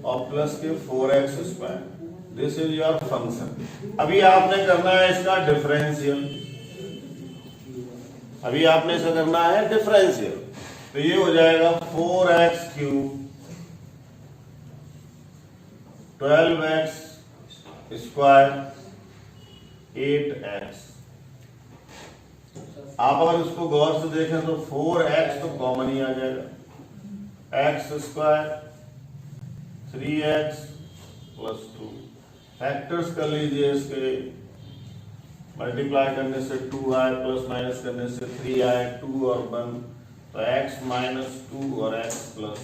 और प्लस के 4x²। This is your function. अभी आपने करना है इसका डिफरेंशियल। अभी आपने इसका करना है डिफरेंशियल। तो ये हो जाएगा 4x³ 12x² 8x। आप अगर उसको गौर से देखें तो 4x तो कॉमन ही आ जाएगा, x² 3x + 2। फैक्टर्स कर लीजिए इसके, मल्टीप्लाई करने से 2 आए, प्लस माइनस करने से 3 आए, 2 और 1 तो x - 2 और x प्लस।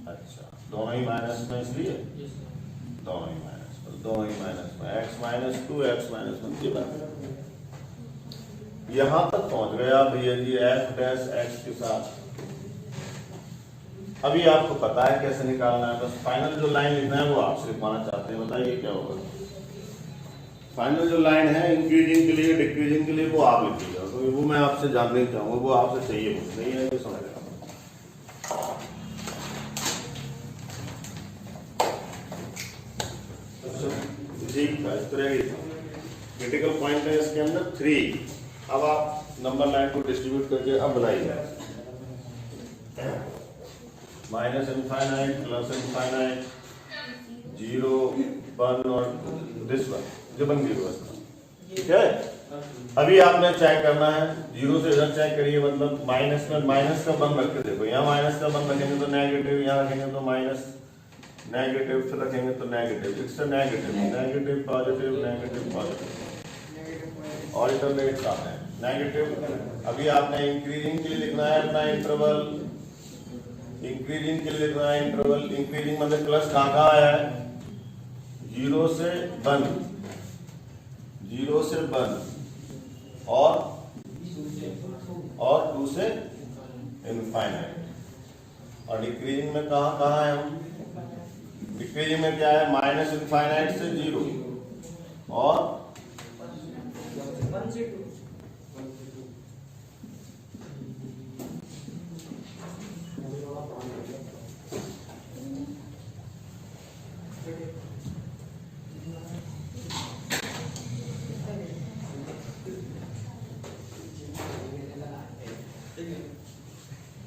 अच्छा दोनों ही माइनस में, इसलिए दोनों ही माइनस में x - 2 x - 1 की बात। यहां तक पहुंच गए आप भैया जी f' x के साथ। अभी आपको पता है कैसे निकालना है, बस फाइनल जो लाइन लिखना है वो आपसे लिखवाना चाहते हैं। बताइए क्या होगा। फाइनल जो लाइन है इंक्रीजिंग के लिए डिक्रीजिंग के लिए वो आप लिखिएगा, तो वो मैं आपसे जानना चाहूंगा, वो आपसे चाहिए कुछ नहीं है, ये समझ रहे। क्रिटिकल पॉइंट है इसके अंदर 3। अब आप नंबर लाइन को डिस्ट्रीब्यूट करके अब बनाइए माइनस इनफाइनाइट, प्लस इनफाइनाइट, 0 1 और दिस वन जो बन गई व्यवस्था। ठीक है, अभी आपने चेक करना है 0 से इधर चेक करिए, मतलब माइनस में माइनस का बन रख के देखो। यहाँ माइनस का बन रखेंगे तो नेगेटिव, यहाँ रखेंगे तो माइनस, नेगेटिव से रखेंगे तो नेगेटिव, इससे negative negative positive negative positive alternates आते हैं नेगेटिव। अभी आपने इंक्रीजिंग के लिए लिखना है अपना इंटरवल, इंक्रीजिंग के लिए लिखना है इंटरवल। इंक्रीजिंग मतलब प्लस कहाँ आया है, 0 से 1, 0 से 1 और 2 से इनफाइनाइट। और डिक्रीजिंग में कहाँ है हम, डिक्रीजिंग में क्या है, माइनस इनफाइनाइट से 0 और 1 से 2